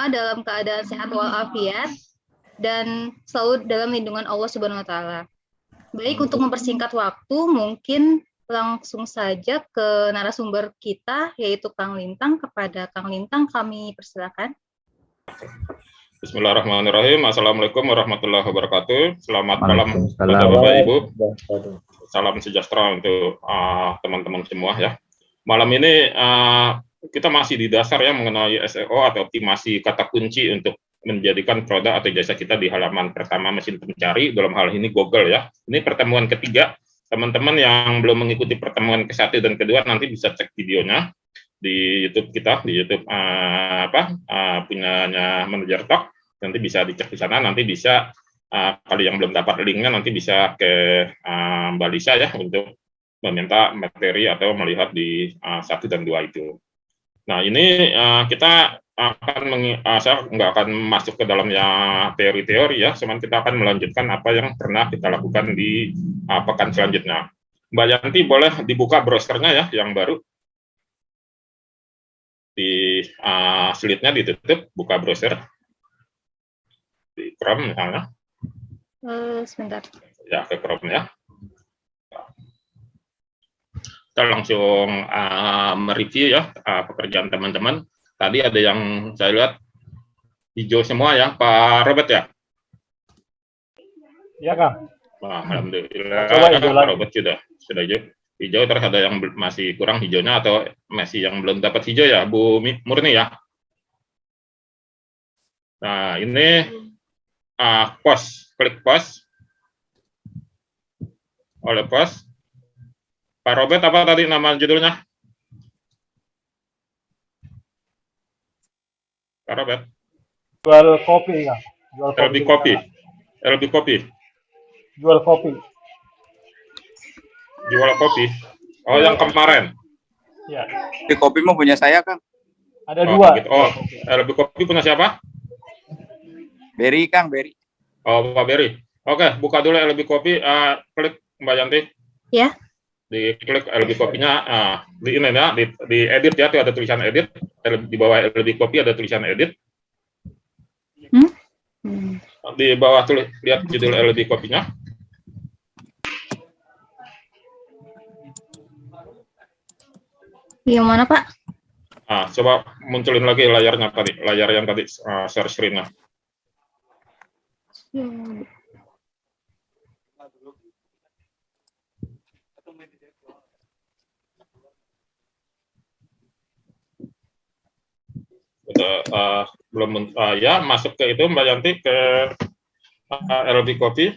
dalam keadaan sehat walafiat dan selalu dalam lindungan Allah Subhanahu wa taala. Baik, untuk mempersingkat waktu, mungkin langsung saja ke narasumber kita, yaitu Kang Lintang. Kepada Kang Lintang kami persilakan. Bismillahirrahmanirrahim. Assalamualaikum warahmatullahi wabarakatuh. Selamat malam Bapak Ibu. Salam sejahtera untuk teman-teman semua ya. Malam ini kita masih di dasar ya mengenai SEO atau optimasi kata kunci untuk menjadikan produk atau jasa kita di halaman pertama mesin pencari, dalam hal ini Google ya. Ini pertemuan ketiga. Teman-teman yang belum mengikuti pertemuan ke-1 dan ke-2 nanti bisa cek videonya di YouTube kita, di YouTube punyanya Manager Talk. Nanti bisa dicek di sana, nanti bisa kalau yang belum dapat linknya nanti bisa ke Mbak Lisa ya untuk meminta materi atau melihat di 1 dan 2 itu. Nah, ini kita akan saya nggak akan masuk ke dalamnya teori-teori ya, cuman kita akan melanjutkan apa yang pernah kita lakukan di pekan selanjutnya. Mbak Yanti boleh dibuka browsernya ya, yang baru. Di slide-nya ditutup, buka browser. Di Chrome misalnya. Sebentar. Ya, ke Chrome ya. Kita langsung mereview ya pekerjaan teman-teman. Tadi ada yang saya lihat hijau semua ya, Pak Robert ya? Iya, Kang. Nah, alhamdulillah, Pak Robert sudah hijau. Hijau, terus ada yang masih kurang hijaunya atau masih yang belum dapat hijau ya, Bu Murni ya? Nah, ini post, klik post. Oleh post. Pak Robert, apa tadi nama judulnya? Pak Robert? Jual kopi, Kang. LB Kopi. LB Kopi. Jual kopi. Jual kopi. Oh, yang kemarin. Ya. Di kopi mau punya saya, Kang. Ada dua. Gitu. Oh, LB Kopi punya siapa? Beri, Kang, Beri. Oh, Pak Beri. Oke, buka dulu LB Kopi. Klik Mbak Yanti. Ya. Diklik LB Kopinya. Di ini ya, di edit ya, tuh ada tulisan edit. Di bawah LB Kopi ada tulisan edit. Di bawah tulis, lihat judul LB Kopinya. Yang mana, Pak? Coba munculin lagi layarnya tadi, layar yang tadi share screen-nya. Belum ya, masuk ke itu Mbak Yanti, ke LB Kopi.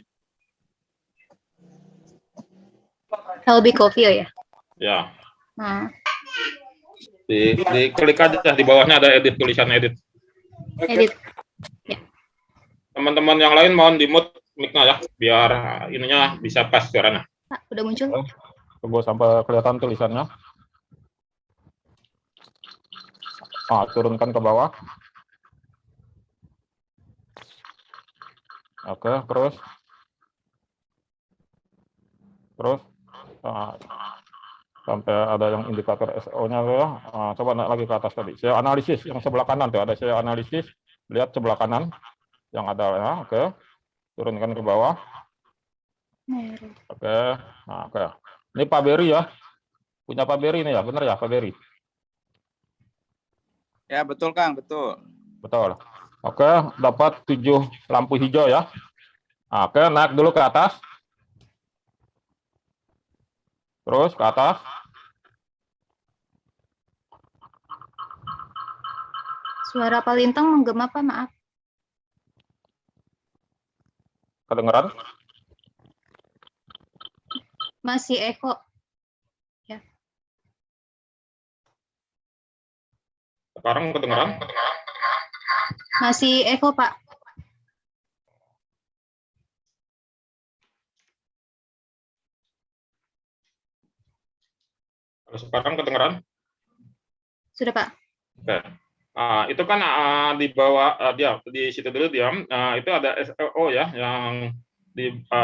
LB Coffee ya? Ya. Diklik aja, di bawahnya ada edit, tulisan edit. Edit. Ya. Teman-teman yang lain mohon di-mute mic-nya ya, biar ininya bisa pas suaranya. Pak, udah muncul? Tunggu sampai kelihatan tulisannya. Turunkan ke bawah. Oke, terus sampai ada yang indikator SEO-nya ya. Coba naik lagi ke atas tadi. SEO analisis yang sebelah kanan tuh ada SEO analisis. Lihat sebelah kanan yang ada ya. Oke. Turunkan ke bawah. Oke. Nah, oke. Ini Pak Beri ya. Punya Pak Beri ini ya, benar ya Pak Beri? Ya, betul, Kang, betul. Betul. Oke, dapat 7 lampu hijau ya. Oke, naik dulu ke atas. Terus ke atas. Suara Pak Lintang menggema, Pak, maaf. Kedengeran? Masih eko. Ya. Sekarang kedengeran? Masih eko, Pak. Kalau sekarang kedengeran? Sudah, Pak. Oke. Itu kan di bawah dia di situ dulu diam. Itu ada SEO ya, yang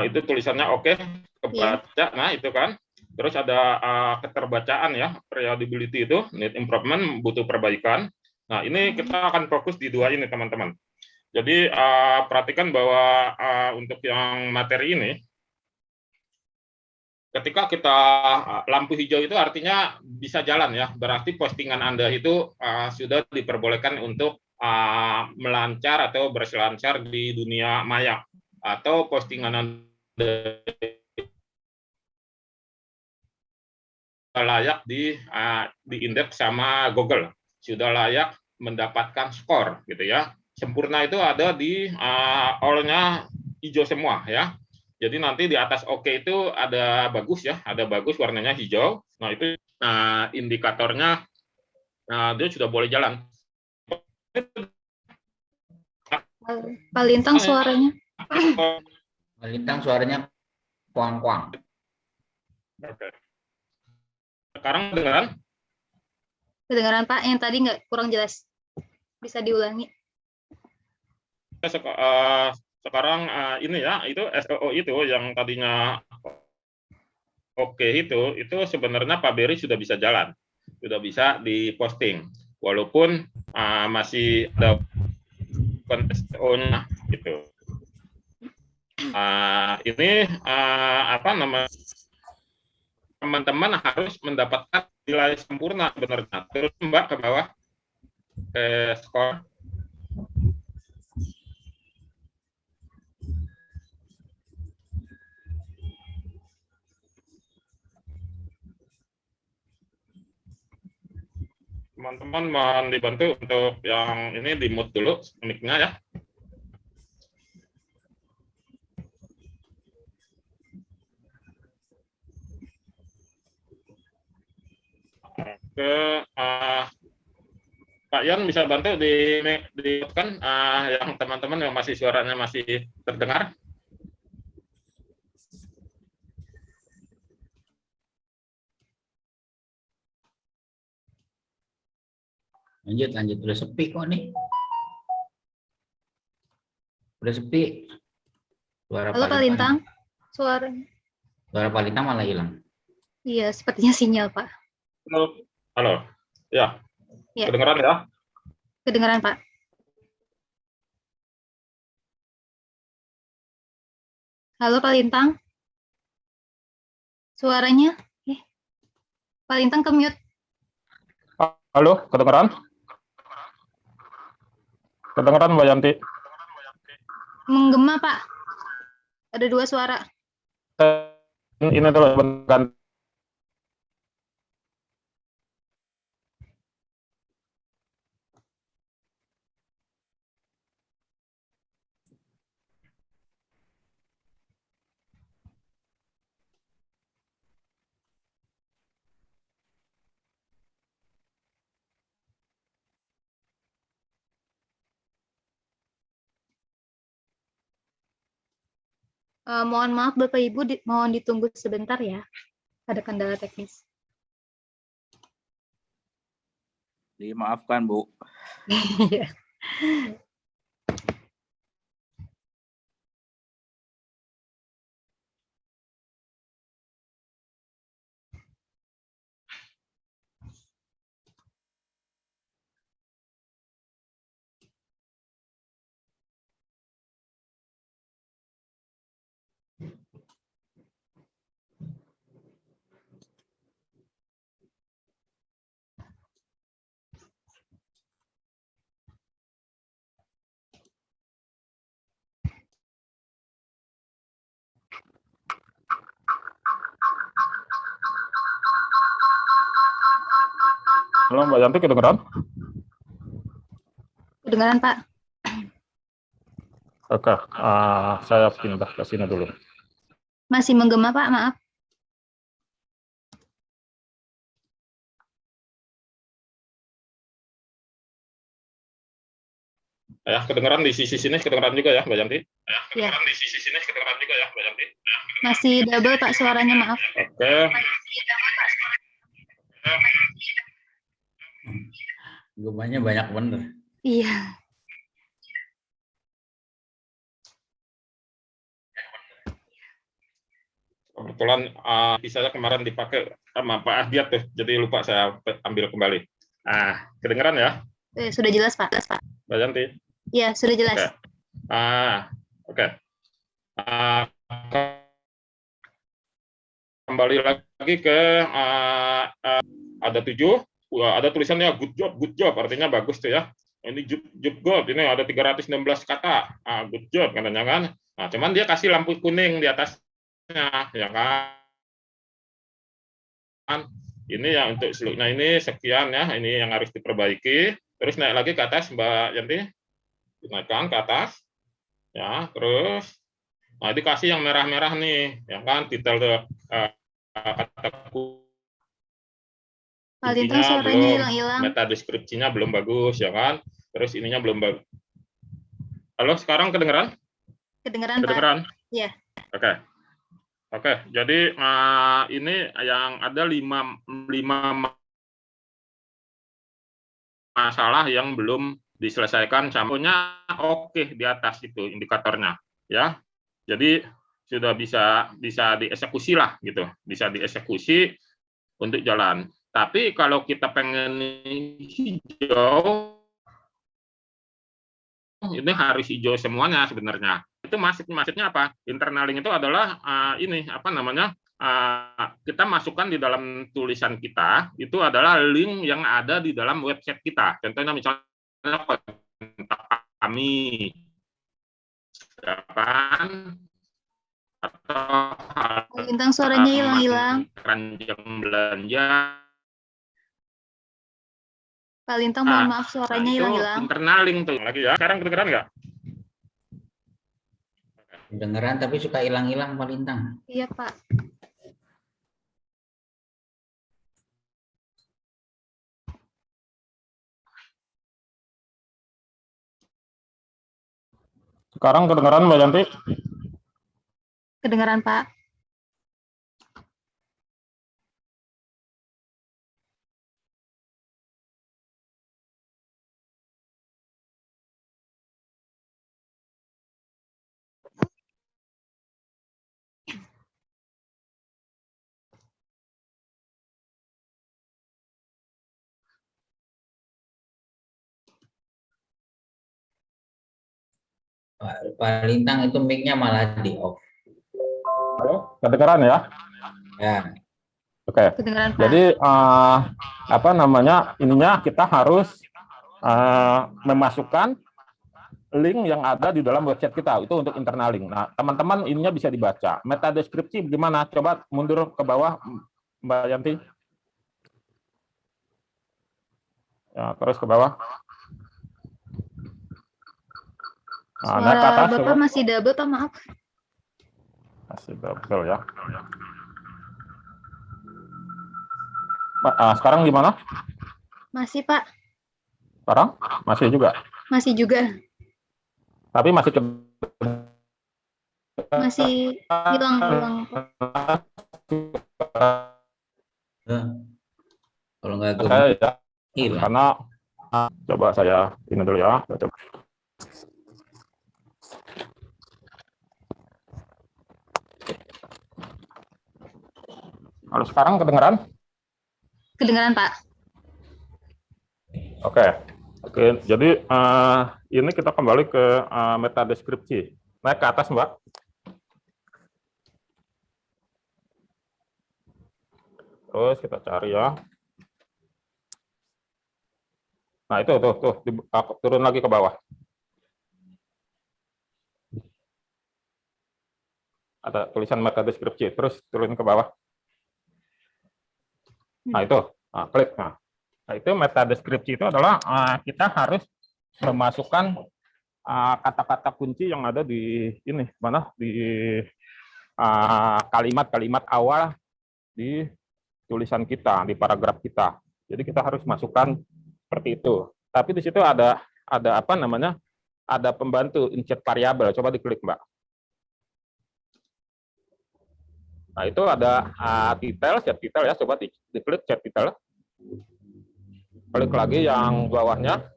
itu tulisannya oke, kebaca. Nah, itu kan. Terus ada keterbacaan ya, readability itu, need improvement, butuh perbaikan. Nah, ini kita akan fokus di dua ini, teman-teman. Jadi, perhatikan bahwa untuk yang materi ini, ketika kita lampu hijau itu artinya bisa jalan ya, berarti postingan Anda itu sudah diperbolehkan untuk melancar atau berselancar di dunia maya, atau postingan Anda layak diindeks sama Google, sudah layak mendapatkan skor gitu ya. Sempurna itu ada di all-nya hijau semua ya. Jadi nanti di atas oke itu ada bagus ya, ada bagus warnanya hijau. Nah, itu indikatornya dia sudah boleh jalan. Pak Lintang suaranya. Pak Lintang suaranya kuang-kuang. Oke. Sekarang kedengaran? Kedengaran Pak, yang tadi nggak kurang jelas. Bisa diulangi. Sekarang ini ya, itu SEO itu yang tadinya oke itu sebenarnya Pak Beri sudah bisa jalan, sudah bisa diposting, walaupun masih ada SEO-nya gitu. Ini apa namanya, teman-teman harus mendapatkan nilai sempurna benernya. Terus Mbak ke bawah skor. Teman-teman mohon dibantu untuk yang ini di mute dulu mic-nya ya. Oke, Pak Yan bisa bantu di kan yang teman-teman yang masih suaranya masih terdengar. Lanjut, udah sepi kok nih. Udah sepi. Halo Pak Lintang, suaranya. Suara Pak Lintang malah hilang. Iya, sepertinya sinyal Pak. Halo, ya. Ya. Kedengeran ya? Kedengaran Pak. Halo Pak Lintang, suaranya. Pak Lintang ke mute. Halo, kedengeran? Kedengeran Mbak Yanti? Menggema Pak. Ada dua suara. Ini adalah ganti. Mohon maaf Bapak Ibu, mohon ditunggu sebentar ya. Ada kendala teknis. Dimaafkan, Bu. Iya. Halo Mbak Yanti, kedengeran? Kedengaran Pak. Oke, saya pindah ke sini dulu. Masih menggema Pak, maaf. Ya, kedengeran di sisi sini, kedengeran juga ya Mbak Yanti? Ya, kedengeran di sisi sini, kedengeran juga ya Mbak Yanti? Ya, masih double Pak suaranya, maaf. Oke. Gemanya banyak bener. Iya. Kebetulan saya kemarin dipakai sama Pak Ahdiat tuh, jadi lupa saya ambil kembali. Kedengeran ya? Sudah jelas, Pak. Mbak Yanti? Ya, sudah jelas. Oke. Oke. Kembali lagi ke ada 7, ada tulisannya good job, artinya bagus tuh ya. Ini job good, ini ada 316 kata, good job katanya kan. Nah, cuman dia kasih lampu kuning di atasnya, ya kan. Ini yang untuk seluruhnya ini sekian ya, ini yang harus diperbaiki. Terus naik lagi ke atas, Mbak Yanti, dinaikkan ke atas, ya. Terus, nah dikasih yang merah-merah nih, ya kan, detail kata Pak Lintang suaranya belum, hilang-hilang. meta deskripsinya belum bagus, ya kan. Terus ininya belum bagus. Halo, sekarang kedengeran? Kedengeran, Pak. Kedengeran? Iya. Oke, jadi ini yang ada 5 masalah yang belum diselesaikan. Contohnya oke di atas itu indikatornya, ya. Jadi sudah bisa dieksekusi lah gitu, bisa dieksekusi untuk jalan. Tapi kalau kita pengen hijau, ini harus hijau semuanya sebenarnya. Itu maksudnya apa? Internaling itu adalah ini apa namanya? Kita masukkan di dalam tulisan kita itu adalah link yang ada di dalam website kita. Contohnya misalnya kontak kami, kan? Atau Lintang suaranya hilang-hilang. keranjang belanja. Pak Lintang, mohon maaf suaranya hilang-hilang. Internaling tuh lagi ya. Sekarang kedengeran nggak? Kedengeran tapi suka hilang-hilang Pak Lintang. Iya, Pak. Sekarang kedengeran Mbak Yanti? Kedengeran, Pak. Pak Lintang itu mic-nya malah di off. Halo, kedengeran ya? Ya. Oke. Kedengeran, Pak. Jadi apa namanya? Ininya kita harus memasukkan link yang ada di dalam website kita, itu untuk internal link. Nah, teman-teman ininya bisa dibaca. Meta deskripsi gimana? Coba mundur ke bawah, Mbak Yanti. Ya, terus ke bawah. Nah, Suara ke atas, Bapak coba. masih double, Pak, maaf. Masih double ya. Sekarang gimana? Masih, Pak. Sekarang? Masih juga? Masih juga. Tapi masih Masih hilang-hilang. Kalau nggak ya, hilang. karena coba saya ini dulu ya. Coba. Kalau sekarang kedengeran? Kedengeran, Pak. Oke, jadi ini kita kembali ke meta deskripsi. Naik ke atas, Mbak. Terus kita cari ya. Nah, itu tuh turun lagi ke bawah. Ada tulisan meta deskripsi, terus turun ke bawah. Nah, itu. Nah, klik. Nah, itu meta deskripsi itu adalah kita harus memasukkan kata-kata kunci yang ada di ini, mana? Di kalimat-kalimat awal di tulisan kita, di paragraf kita. Jadi kita harus masukkan seperti itu. Tapi di situ ada apa namanya? Ada pembantu insert variabel. Coba diklik, Mbak. Nah, itu ada detail, set detail ya. Coba diklik set detail. Klik lagi yang bawahnya.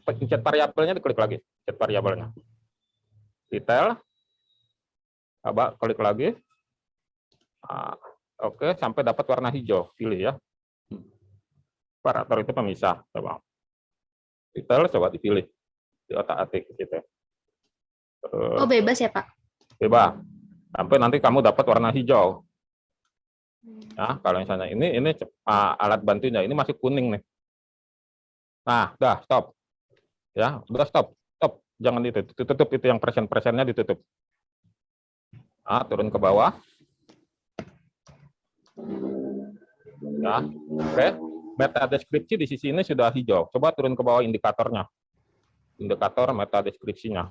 Set variabelnya diklik lagi. Set variabelnya. Detail. Coba klik lagi. Oke, sampai dapat warna hijau. Pilih ya. Operator itu pemisah. Coba. Detail coba dipilih di otak-atik gitu. Oh, bebas ya, Pak? Bebas. Sampai nanti kamu dapat warna hijau. Nah, kalau misalnya ini alat bantunya ini masih kuning nih. Nah, udah stop. Ya, udah stop. Stop. Jangan ditutup, itu yang persen-persennya ditutup. Nah, turun ke bawah. Ya, oke. Meta deskripsi di sisi ini sudah hijau. Coba turun ke bawah indikatornya. Indikator meta deskripsinya.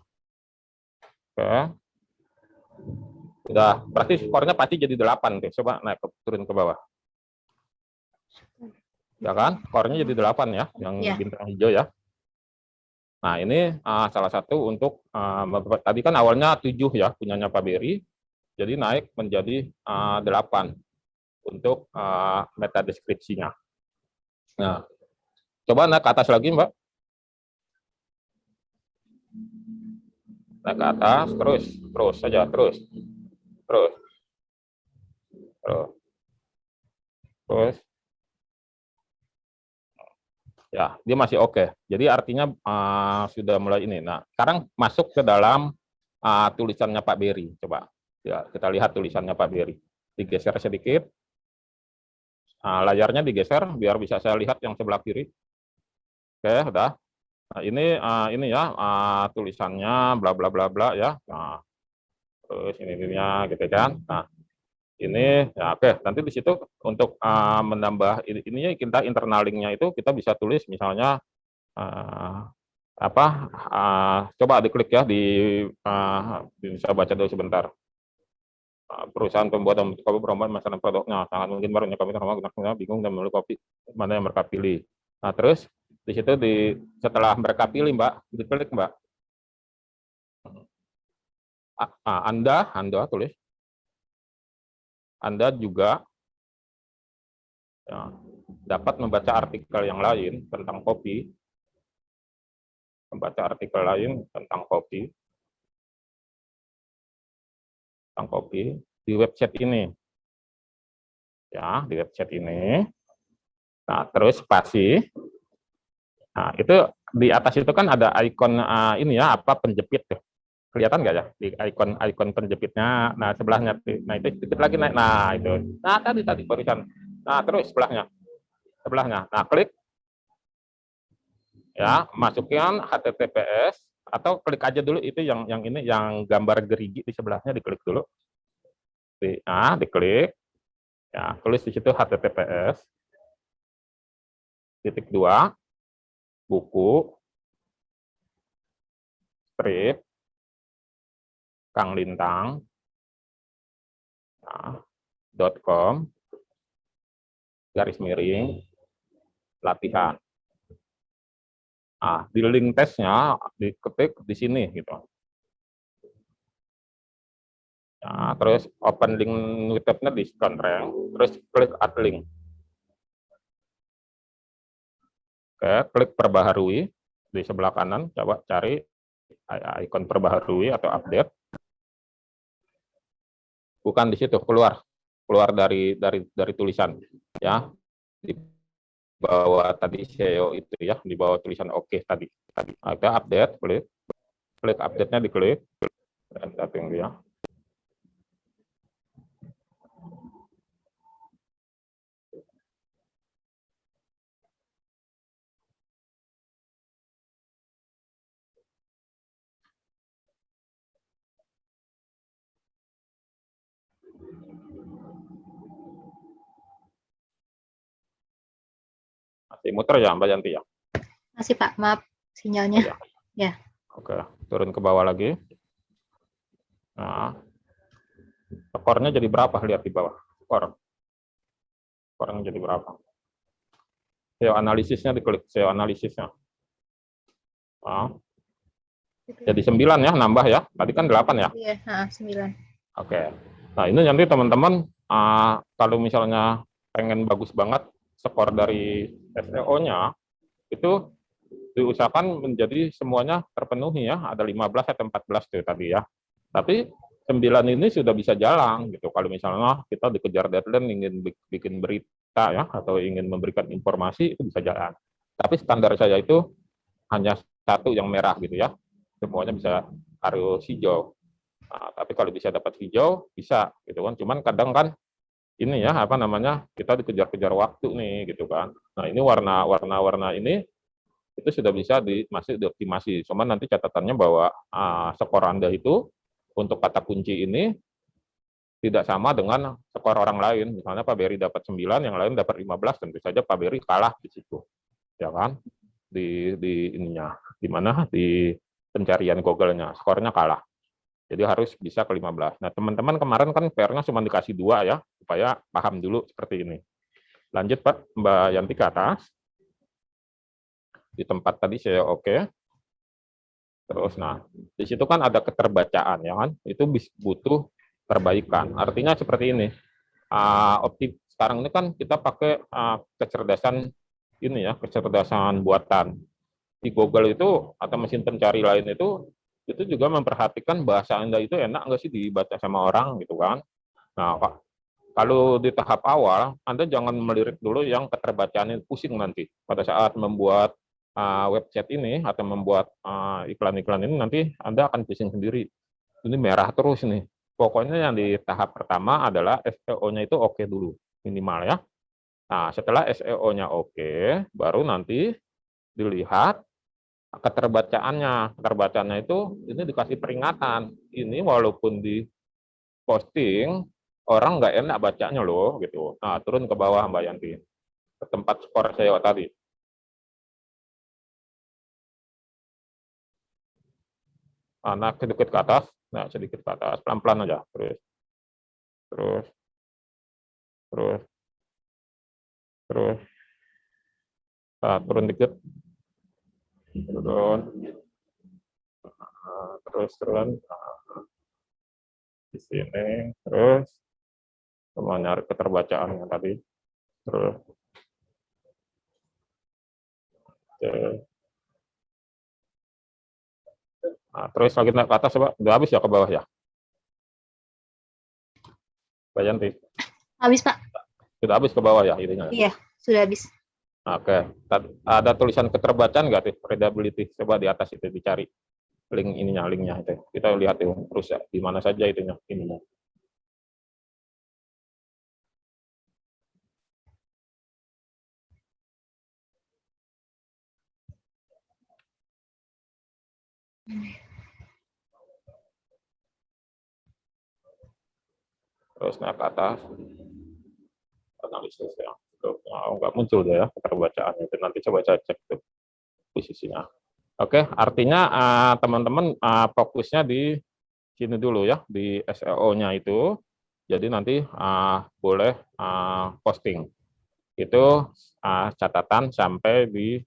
Oke. Udah, berarti skornya pasti jadi 8 tuh. Coba naik turun ke bawah. Ya kan? Skornya jadi 8 ya, yang bintang hijau ya. Nah, ini salah satu untuk tadi kan awalnya 7 ya punyanya Pak Beri. Jadi naik menjadi 8 untuk meta deskripsinya. Nah, coba naik ke atas lagi, Mbak. Naik ke atas, terus saja, terus. Ya, dia masih oke. Jadi artinya sudah mulai ini. Nah, sekarang masuk ke dalam tulisannya Pak Beri. Coba ya, kita lihat tulisannya Pak Beri. Digeser sedikit. Layarnya digeser biar bisa saya lihat yang sebelah kiri. Oke, udah. Nah, ini ya tulisannya bla bla bla bla ya. Nah, terus ininya gitu kan. Nah, ini ya oke. Nanti di situ untuk menambah ininya kita internal linknya itu kita bisa tulis misalnya coba diklik ya bisa baca dulu sebentar. Perusahaan pembuat dan kopi perumahan masalah produknya sangat mungkin barunya kami bingung dan memilih kopi mana yang mereka pilih. Nah, terus di situ setelah mereka pilih, Mbak, diklik, Mbak. Anda tulis. Anda juga ya, dapat membaca artikel yang lain tentang kopi. Membaca artikel lain tentang kopi. Di website ini. Ya, di website ini. Nah, terus spasi. Nah, itu di atas itu kan ada ikon ini ya, penjepit tuh. Kelihatan nggak ya di ikon penjepitnya? Nah, sebelahnya. Nah, itu sedikit lagi naik. Nah, itu. Nah, tadi barusan. Nah, terus sebelahnya. Nah, klik. Ya, masukkan HTTPS atau klik aja dulu itu yang ini yang gambar gerigi di sebelahnya diklik dulu. Diklik. Ya, tulis di situ HTTPS /2 buku strip kanglintang .com /latihan. Di link tesnya diketik di sini gitu. Nah, terus open link with tab-nya di rank, terus klik add link. Oke, klik perbaharui di sebelah kanan, coba cari ikon perbaharui atau update. Bukan di situ, keluar dari tulisan ya. Di bawah tadi SEO itu ya, di bawah tulisan oke tadi. Kita update, klik update-nya diklik dan setting dia. Masih muter ya, Mbak Yanti ya? Masih, Pak. Maaf, sinyalnya. Ya. Oke, turun ke bawah lagi. Nah, skornya jadi berapa? Lihat di bawah. Skornya jadi berapa? SEO analisisnya diklik, SEO analisisnya. Nah, jadi 9 ya, nambah ya. Tadi kan 8 ya? Iya, 9. Oke. Nah, ini nanti teman-teman, kalau misalnya pengen bagus banget skor dari SEO-nya, itu diusahakan menjadi semuanya terpenuhi ya. Ada 15 atau 14 tuh tadi ya. Tapi 9 ini sudah bisa jalan gitu. Kalau misalnya kita dikejar deadline ingin bikin berita ya atau ingin memberikan informasi itu bisa jalan. Tapi standar saya itu hanya satu yang merah gitu ya. Semuanya bisa harus hijau. Nah, tapi kalau bisa dapat hijau bisa gitu kan. Cuman kadang kan ini ya apa namanya kita dikejar-kejar waktu nih gitu kan. Nah ini warna ini itu sudah bisa masih dioptimasi. Cuman nanti catatannya bahwa skor Anda itu untuk kata kunci ini tidak sama dengan skor orang lain. Misalnya Pak Beri dapat 9, yang lain dapat 15, tentu saja Pak Beri kalah di situ. Ya kan? Di ininya, di mana di pencarian Google-nya, skornya kalah. Jadi harus bisa ke 15. Nah, teman-teman kemarin kan PR-nya cuma dikasih 2 ya, supaya paham dulu seperti ini. Lanjut Pak, Mbak Yanti ke atas. Di tempat tadi saya oke. Terus nah, di situ kan ada keterbacaan ya kan? Itu butuh perbaikan. Artinya seperti ini. Sekarang ini kan kita pakai kecerdasan ini ya, kecerdasan buatan. Di Google itu atau mesin pencari lain itu juga memperhatikan bahasa Anda itu enak nggak sih dibaca sama orang gitu kan. Nah, Pak, kalau di tahap awal, Anda jangan melirik dulu yang keterbacaan pusing nanti. Pada saat membuat website ini atau membuat iklan-iklan ini nanti Anda akan pusing sendiri. Ini merah terus nih. Pokoknya yang di tahap pertama adalah SEO-nya itu oke dulu, minimal ya. Nah, setelah SEO-nya oke, baru nanti dilihat keterbacaannya. Keterbacaannya itu ini dikasih peringatan. Ini walaupun di posting, orang nggak enak bacanya loh, gitu. Nah, turun ke bawah Mbak Yanti, ke tempat skor SEO tadi. Nah, sedikit ke atas, nah sedikit ke atas, pelan-pelan aja, terus, terus, terus, terus, turun dikit, turun, terus turun, di sini, terus, semua nyari keterbacaannya tadi, terus, nah, terus lagi naik ke atas, coba, udah habis ya ke bawah ya, Mbak Yanti? Habis, Pak. Sudah habis ke bawah ya, ininya? Iya, sudah habis. Oke, ada tulisan keterbacaan nggak tuh, readability? Coba di atas itu dicari linknya itu. Kita lihat tuh terus ya, di mana saja itunya ininya. Terus naik ke atas, analisis ya. Nggak muncul deh ya keterbacaannya itu. Nanti coba saya cek tuh posisinya. Oke, artinya teman-teman fokusnya di sini dulu ya, di SEO-nya itu. Jadi nanti boleh posting. Itu catatan sampai di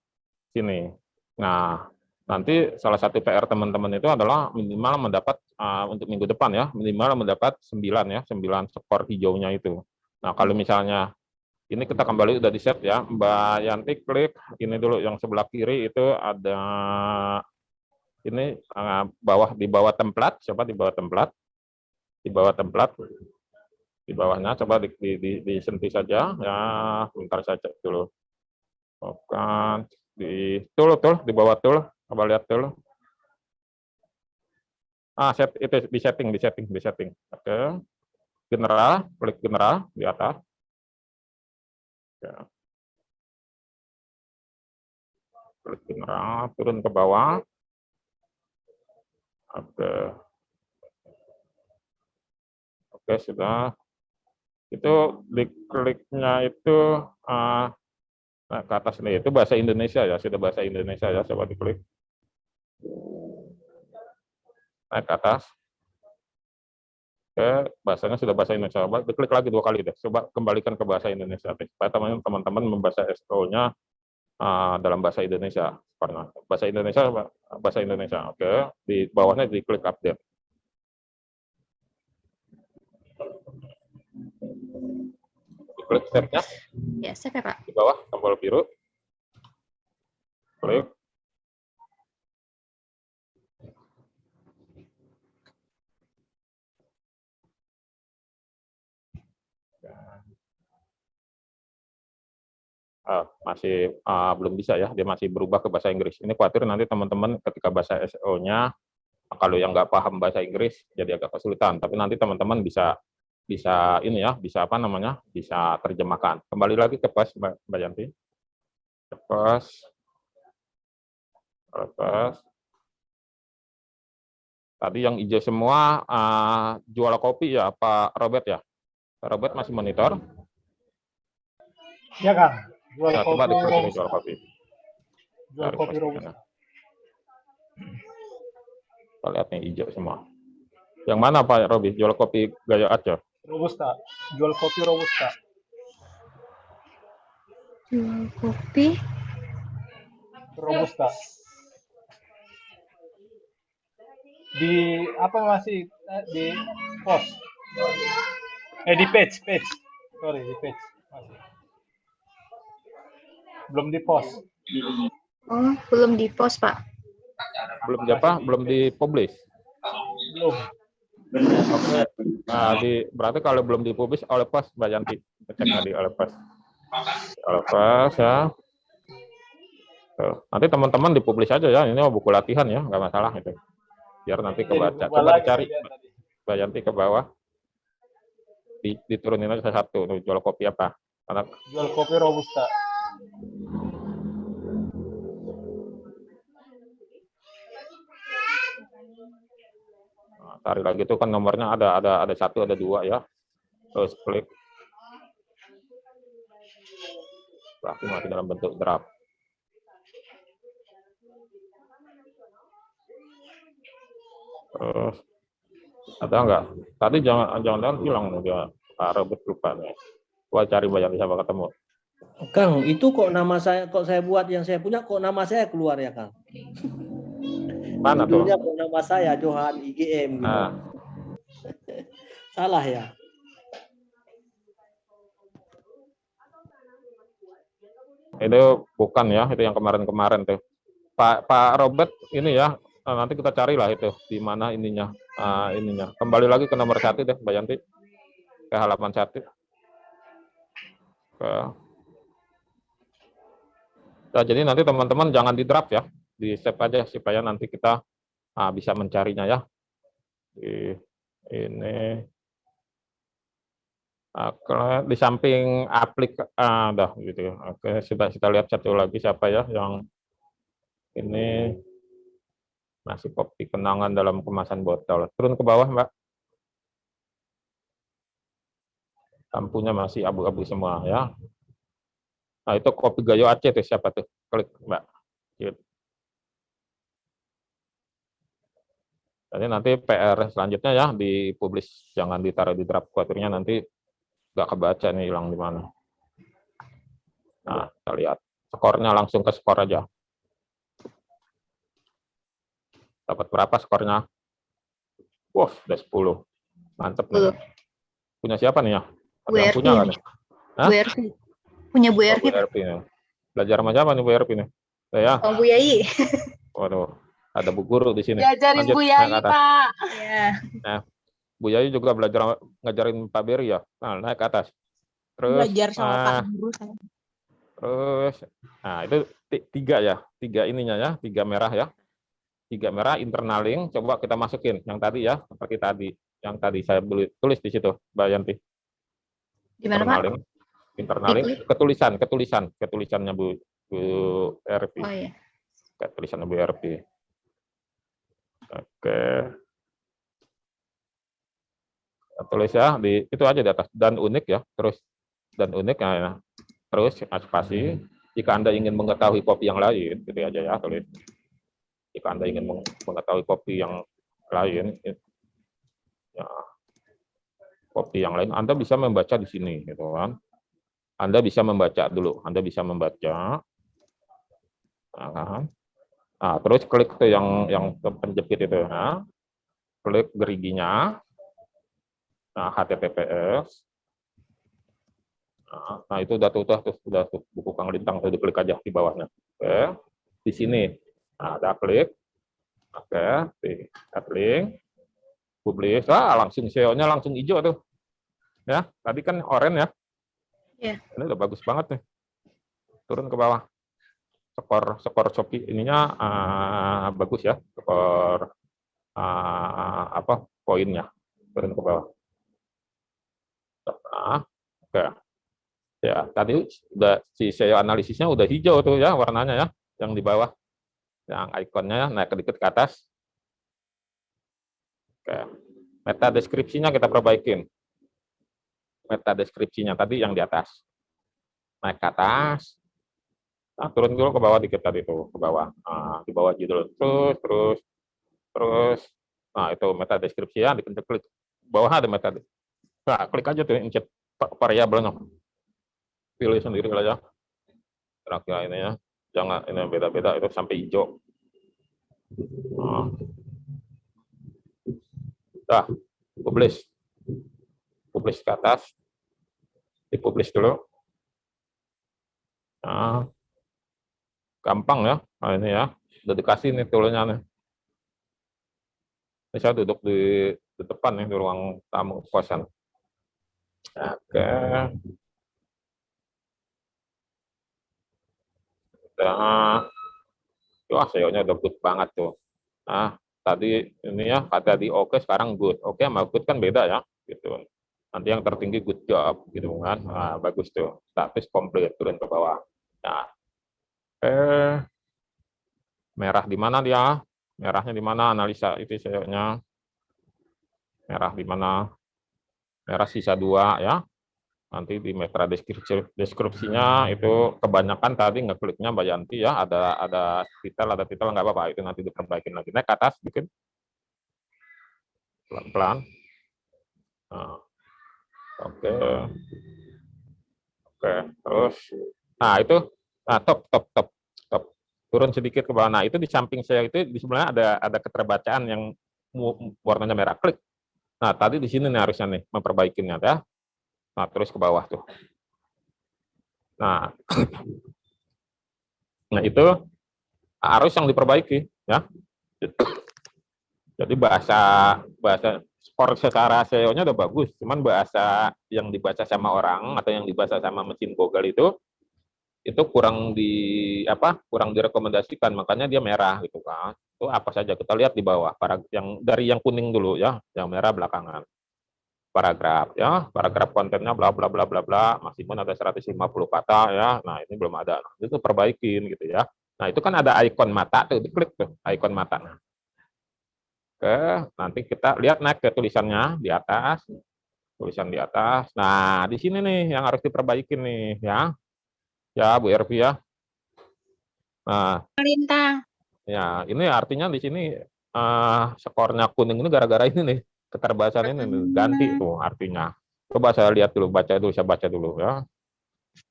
sini. Nah, nanti salah satu PR teman-teman itu adalah minimal mendapat untuk minggu depan ya, minimal mendapat 9 ya, 9 skor hijaunya itu. Nah, kalau misalnya ini kita kembali udah di-set ya, Mbak Yanti klik ini dulu yang sebelah kiri itu ada ini di bawah template, coba di bawah template, di bawahnya coba disentuh saja ya, bentar saya cek dulu. Bukan di tool di bawah tool, coba lihat tool. Itu di setting. Oke. General, klik general di atas. Ya. Klik general, turun ke bawah. Oke. Oke, sudah. Itu dikliknya itu nah, ke atas nih, itu bahasa Indonesia ya, sudah bahasa Indonesia ya, coba diklik. Naik ke atas. Oke, bahasanya sudah bahasa Indonesia. Coba diklik lagi 2 kali deh. Coba kembalikan ke bahasa Indonesia. Supaya teman-teman membaca SEO-nya dalam bahasa Indonesia. Bahasa Indonesia. Oke, di bawahnya diklik update. Diklik save-nya. Ya, save ya, Pak. Di bawah tombol biru. Klik. masih belum bisa ya, dia masih berubah ke bahasa Inggris. Ini khawatir nanti teman-teman ketika bahasa SEO-nya, kalau yang nggak paham bahasa Inggris jadi agak kesulitan. Tapi nanti teman-teman bisa ini ya, bisa apa namanya, bisa terjemahkan. Kembali lagi ke PES, Mbak Yanti. PES. Tadi yang hijau semua jual kopi ya, Pak Robert ya. Pak Robert masih monitor? Ya Kang, jual Ya, kopi coba diprint robusta. jual kopi. Jual kopi robusta. Kita lihat nih hijau semua. Yang mana Pak Robi? Jual kopi gaya Aceh? Robusta, jual kopi robusta. Jual kopi Robusta. Di apa masih di post? Di page. Sorry, di page. Masih. Belum di post. Oh, belum di post, Pak. Belum apa? Belum dipublish? Belum. Oke. Nah, berarti kalau belum dipublish oleh PES, Mbak Yanti. Cek tadi oleh PES. Oleh PES ya. Tuh. Nanti teman-teman dipublish aja ya. Ini buku latihan ya, nggak masalah itu. Biar nanti kebaca. Coba dicari Mbak Yanti ke bawah. Diturunin aja satu. Jual kopi apa? Karena Jual kopi robusta. Tarik lagi itu kan nomornya ada 1, ada 2 ya. Terus klik. Berarti masih dalam bentuk draft. Terus ada nggak? Tadi jangan hilang dia Pak Robert lupa nih. Gua cari banyak bisa ketemu. Kang, itu kok nama saya, kok saya buat yang saya punya, kok nama saya keluar ya Kang? Mana tuh? Judulnya kok nama saya Johan IGM. Gitu. Nah. Salah ya? Itu bukan ya, itu yang kemarin-kemarin tuh. Pak Robert ini ya, nanti kita carilah itu di mana ininya. Kembali lagi ke nomor 1 deh, Mbak Yanti. Ke halaman 1. Nah, jadi nanti teman-teman jangan di draft ya, di save aja supaya nanti kita bisa mencarinya ya. Ini di samping dah gitu. Oke, kita lihat satu lagi siapa ya yang ini masih kopi kenangan dalam kemasan botol. Turun ke bawah, Mbak. Lampunya masih abu-abu semua ya. Nah, itu kopi Gayo Aceh tuh siapa tuh? Klik, Mbak. Jadi nanti PR selanjutnya ya dipublish, jangan ditaruh di draft, khawatirnya nanti nggak kebaca nih hilang di mana. Nah, kita lihat skornya, langsung ke skor aja. Dapat berapa skornya? Wah, udah 10. Mantep nih. Punya siapa nih ya? Ada yang punya nggak nih? Bu Ervi. Punya Bu Ervi. Bu Ervi nih. Belajar sama siapa nih Bu Ervi nih? Ya. Oh, Bu Yai. Waduh, ada Bu Guru di sini. Diajarin Bu Yai, Pak. Ya. Nah, Bu Yai juga belajar ngajarin Pak Beri ya. Nah, naik ke atas. Terus Belajar sama Pak Guru. Terus, nah itu 3 ya, 3 ininya ya, 3 merah ya. 3 merah internal link, coba kita masukin yang tadi ya, seperti tadi. Yang tadi saya tulis di situ, Mbak Yanti. Di mana, Pak? Internal link, ketulisannya Bu Ervi. Oh iya. Tulisannya Bu Ervi. Oke. Tulis ya itu aja di atas, dan unik ya, terus dan unik ya. Terus spasi, jika Anda ingin mengetahui kopi yang lain, gitu aja ya, tulis. Jika Anda ingin mengetahui kopi yang lain, ya, kopi yang lain, Anda bisa membaca di sini, gitu kan. Anda bisa membaca dulu, Anda bisa membaca. Nah, terus klik tuh yang penjepit itu, nah, klik geriginya, nah, HTTPS. Nah, itu udah buku Kang Lintang, tuh diklik aja di bawahnya. Oke, di sini nah, ada klik, oke, di add link, publish, langsung SEO-nya langsung hijau tuh, ya. Tadi kan oranye ya. Iya. Ini udah bagus banget nih. turun ke bawah. Skor Shopee ininya bagus ya, skor poinnya turun ke bawah. Nah, oke. Ya, tadi udah si SEO analisisnya udah hijau tuh ya warnanya ya, yang di bawah. Yang ikonnya naik sedikit ke atas. Oke. Meta deskripsinya kita perbaikin. Meta deskripsinya tadi yang di atas. Naik ke atas. Nah, turun dulu ke bawah dikit tadi tuh, ke bawah. Nah, di bawah judul terus. Nah, itu meta deskripsinya diklik. Bawah ada meta. Nah, klik aja tuh incet variabelnya. Pilih sendiri aja. Terakhir ini ya. Jangan ini beda-beda itu sampai hijau. Nah. Dah, publish ke atas, dipublish dulu. Nah, gampang ya, nah, ini ya, udah dikasih nih toolnya nih. Ini saya duduk di depan nih, di ruang tamu kosan. Oke. Udah, wah SEO-nya udah good banget tuh. Nah, tadi ini ya, kata di oke, sekarang good. Oke sama good kan beda ya, gitu. Nanti yang tertinggi good job, gitu kan. Nah, bagus tuh. Status komplit, turun ke bawah. Nah, merah di mana dia? Merahnya di mana? Analisa itu SEO-nya. Merah di mana? Merah sisa 2 ya. Nanti di meta deskripsinya itu kebanyakan tadi ngekliknya Mbak Yanti ya. Ada titel nggak apa-apa. Itu nanti diperbaikin lagi. Naik ke atas bikin. Pelan-pelan. Nah. Oke, terus, nah itu, top, turun sedikit ke bawah. Nah itu di samping saya itu di sebelahnya ada keterbacaan yang warnanya merah, klik. Nah tadi di sini nih harusnya nih memperbaikinya ya. Nah terus ke bawah tuh. Nah, nah itu harus yang diperbaiki ya. Jadi bahasa skor secara SEO-nya udah bagus, cuman bahasa yang dibaca sama orang atau yang dibaca sama mesin Google itu kurang direkomendasikan, makanya dia merah gitu kan. Itu apa saja kita lihat di bawah, dari yang kuning dulu ya, yang merah belakangan. Paragraf ya, paragraf kontennya bla bla bla bla bla, meskipun ada 150 kata ya. Nah, ini belum ada. Nah, itu perbaikin gitu ya. Nah, itu kan ada ikon mata tuh, diklik tuh ikon mata. Nah, nanti kita lihat naik ke tulisannya di atas, tulisan di atas. Nah, di sini nih yang harus diperbaikin nih ya Bu Ervi ya. Nah, Lintang. ya ini artinya di sini skornya kuning ini gara-gara ini nih, keterbatasan ini nih, ganti tuh artinya. Coba saya lihat dulu, saya baca dulu ya.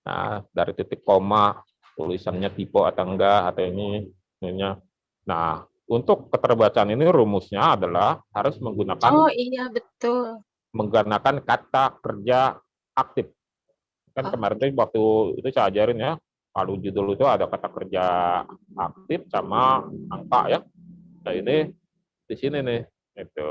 Nah, dari titik koma tulisannya tipe atau enggak atau ininya. Nah, untuk keterbacaan ini rumusnya adalah harus menggunakan menggunakan kata kerja aktif. Kan kemarin tuh waktu itu saya ajarin ya, kalau judul itu ada kata kerja aktif sama angka ya. Nah ini di sini nih, itu.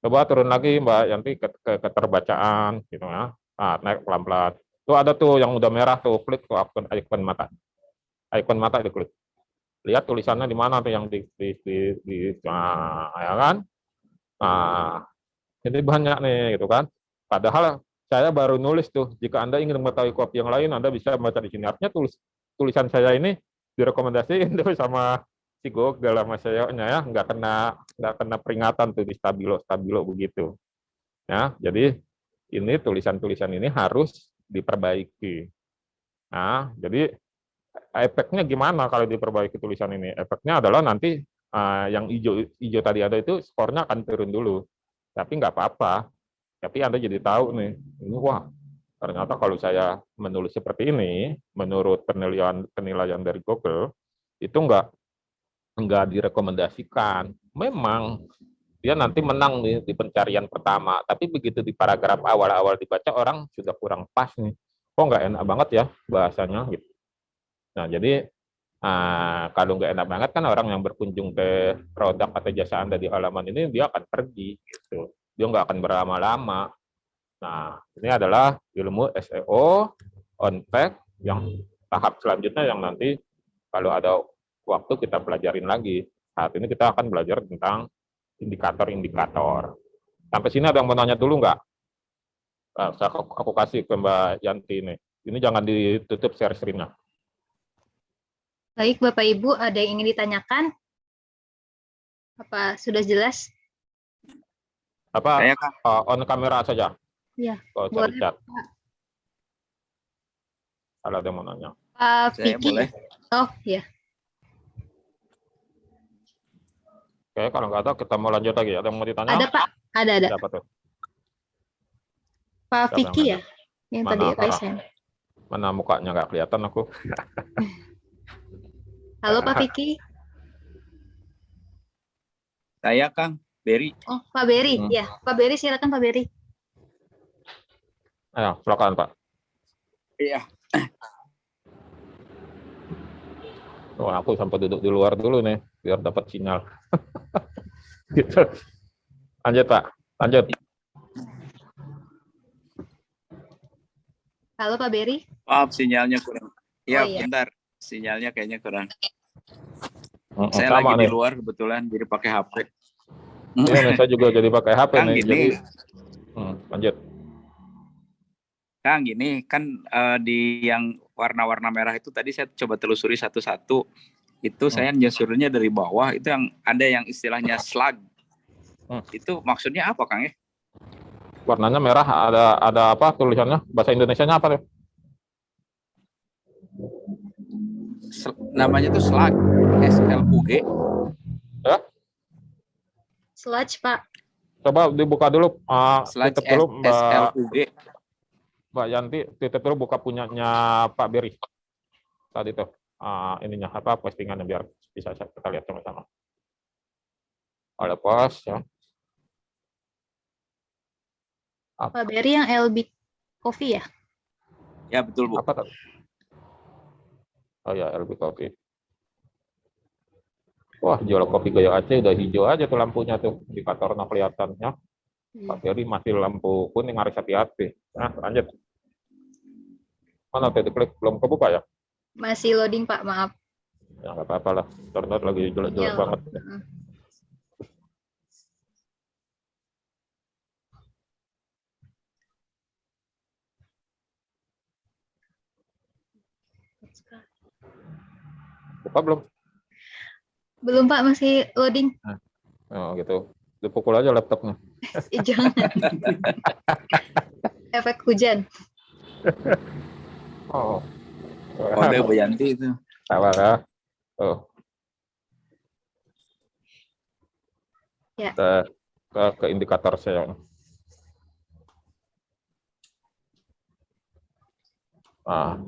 Coba turun lagi Mbak Yanti ke keterbacaan gitu ya. Nah, naik pelan-pelan. Tuh ada tuh yang udah merah tuh, klik tuh ikon mata. Ikon mata diklik. Lihat tulisannya di mana tuh yang nah, ya kan? Nah, jadi banyak nih gitu kan. Padahal saya baru nulis tuh, jika Anda ingin mengetahui copy yang lain, Anda bisa baca di sini. Artinya tulisan saya ini direkomendasiin tuh sama si Google sama SEO-nya ya, nggak kena peringatan tuh di stabilo begitu. Ya, jadi ini tulisan-tulisan ini harus diperbaiki. Nah, jadi efeknya gimana kalau diperbaiki tulisan ini? Efeknya adalah nanti yang hijau tadi ada itu skornya akan turun dulu. Tapi nggak apa-apa. Tapi Anda jadi tahu nih, ini wah, ternyata kalau saya menulis seperti ini, menurut penilaian dari Google, itu nggak direkomendasikan. Memang dia nanti menang nih di pencarian pertama, tapi begitu di paragraf awal-awal dibaca orang sudah kurang pas nih. Kok nggak enak banget ya bahasanya gitu. Nah, jadi kalau nggak enak banget kan orang yang berkunjung ke produk atau jasa Anda di halaman ini, dia akan pergi gitu. Dia nggak akan berlama-lama. Nah, ini adalah ilmu SEO on page yang tahap selanjutnya yang nanti kalau ada waktu kita pelajarin lagi. Saat ini kita akan belajar tentang indikator-indikator. Sampai sini ada yang mau nanya dulu nggak? Aku kasih ke Mbak Yanti ini. Ini jangan ditutup share screen-nya. Baik, Bapak Ibu, ada yang ingin ditanyakan? Apa sudah jelas? Apa Saya, Kang. on kamera saja? Ya, Kalau boleh, chat. Pak. Kalau ada yang mau nanya. Pak Saya Vicky. boleh. Oh, ya. Oke, kalau nggak ada kita mau lanjut lagi. Ada yang mau ditanya? Ada, Pak. Ada. Siapa tuh? Pak Siapa Vicky yang ya? Yang Mana tadi Farah? ASN. Mana mukanya nggak kelihatan aku? Halo, Pak Vicky. Saya, Kang. Beri. Oh, Pak Beri. Hmm. Ya, Pak Beri, silakan Pak Beri. Ayo, silakan Pak. Iya. Oh, aku sampai duduk di luar dulu nih, biar dapat sinyal. Gitu. Lanjut Pak, lanjut. Halo, Pak Beri. Maaf, sinyalnya kurang. Iya, Oh, iya. bentar. Sinyalnya kayaknya kurang. Mm, Saya sama lagi di nih. luar kebetulan, jadi pakai HP. Iya, nih, saya juga jadi pakai HP Kang, nih. gini. Jadi, lanjut. Kang, gini kan di yang warna-warna merah itu tadi saya coba telusuri satu-satu. Itu saya nyesurnya dari bawah, itu yang ada yang istilahnya slug. Itu maksudnya apa, Kang ya? Warnanya merah, ada apa tulisannya? Bahasa Indonesianya apa tuh? Namanya tuh slug. SLUG. Ya? Sludge, Pak. Coba dibuka dulu, Slug titip dulu SLUG. Mbak Yanti, titip dulu buka punyanya Pak Beri. Tadi tuh, ininya apa postingannya biar bisa kita lihat sama-sama. Ada post ya. Pak Beri yang LB Coffee ya? Ya, betul, Bu. Apa tadi? Oh ya, LB Coffee. Wah, jual kopi gaya Aceh udah hijau aja tuh lampunya tuh, indikatornya kelihatan ya. Pak Beri masih lampu kuning, harus hati-hati. Nah, lanjut. Mana tuh diklik belum kebuka ya? Masih loading, Pak, maaf. Ya nggak apa-apa lah, internet lagi jelek-jelek Iya. banget. Buka belum? Belum, Pak, masih loading. Oh gitu. Dipukul aja laptopnya. Jangan. Efek hujan. Oh. Kode Bu Yanti itu. Sabar ya. Oh. Ya. Ke indikator saya.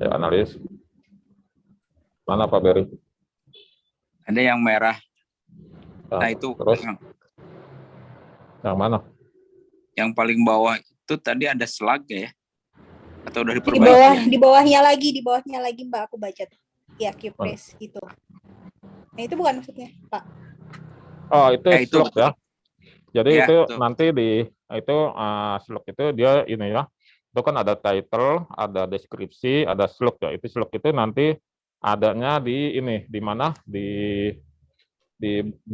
Ya analis. Mana Pak Beri? Ada yang merah. Nah, itu terus Kang. yang mana? Yang paling bawah itu tadi ada slug ya? Atau udah Di diperbaiki? bawahnya lagi Mbak, aku baca tuh. Ya, Kipres gitu. Nah, itu bukan maksudnya, Pak. Oh, itu Ya, itu slug ya. Jadi Ya, itu betul. nanti itu slug itu dia ini ya. Itu kan ada title, ada deskripsi, ada slug ya. Itu slug itu nanti adanya di ini, di mana? Di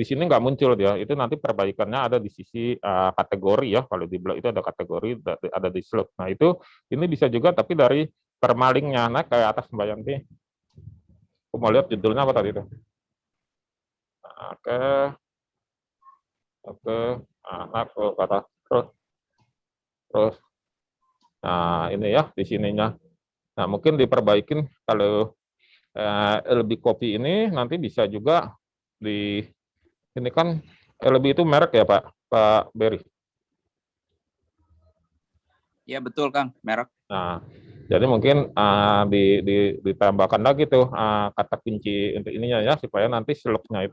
sini nggak muncul dia. Itu nanti perbaikannya ada di sisi kategori ya. Kalau di blog itu ada kategori, ada di slug. Nah, itu ini bisa juga tapi dari permalingnya. Nah, kayak atas Mbak Yanti. Aku mau lihat judulnya apa tadi itu. Oke. Nah, kata terus. Nah, ini ya di sininya. Nah, mungkin diperbaikin kalau LB Kopi ini nanti bisa juga ini kan LB itu merek ya Pak Beri. Ya, betul Kang, merek. Nah, jadi mungkin ditambahkan lagi tuh kata kunci untuk ininya ya supaya nanti slugnya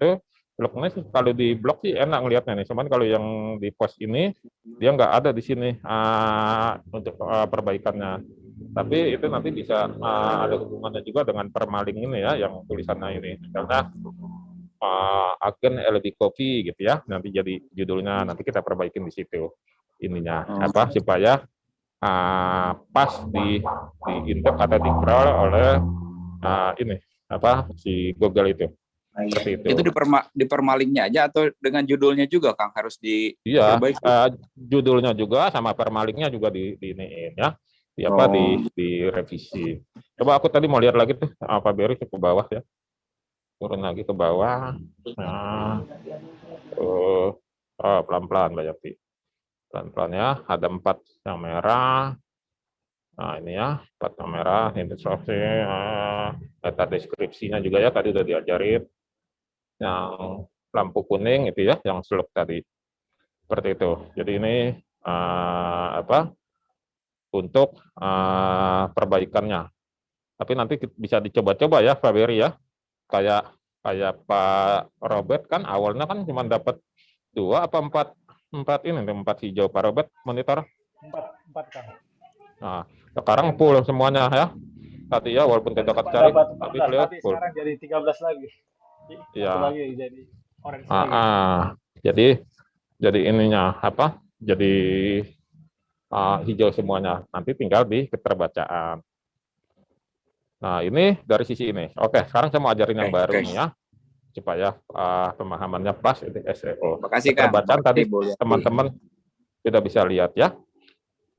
sih kalau di blog sih enak ngelihatnya nih. Cuman kalau yang di post ini dia nggak ada di sini untuk perbaikannya. Tapi itu nanti bisa ada hubungannya juga dengan permaling ini ya, yang tulisannya ini. Misalnya agen LB Coffee gitu ya. Nanti jadi judulnya nanti kita perbaikin di situ ininya apa supaya pas di intake atau di crawl oleh ini apa si Google itu. Seperti itu. Itu dipermalingnya aja atau dengan judulnya juga, Kang, harus Iya, diperbaiki? judulnya juga sama permalingnya juga diiniin ya. Direvisi. Coba aku tadi mau lihat lagi tuh apa Berry ke bawah ya. Turun lagi ke bawah. Nah, pelan-pelan Mbak Yati. Pelan-pelan ya, ada 4 yang merah. Nah, ini ya, 4 yang merah, ini data deskripsinya juga ya, tadi udah diajarin. Yang lampu kuning itu ya, yang slug tadi. Seperti itu. Jadi ini untuk perbaikannya. Tapi nanti bisa dicoba-coba ya, Pak Berry ya. Kayak Pak Robert kan awalnya kan cuma dapat 2 apa 4 ini, 4 hijau Pak Robert monitor. 4 Kang. Nah, sekarang full semuanya ya. Tadi ya walaupun tidak cari, tapi beliau full. Sekarang jadi 13 lagi. Iya. Lagi jadi orange lagi. Jadi ininya apa? Jadi hijau semuanya. Nanti tinggal di keterbacaan. Nah, ini dari sisi ini. Oke, sekarang saya mau ajarin yang baru nih ya. Supaya pemahamannya pas itu SEO. Makasih, Kang. Keterbacaan tadi teman-teman tidak bisa lihat ya.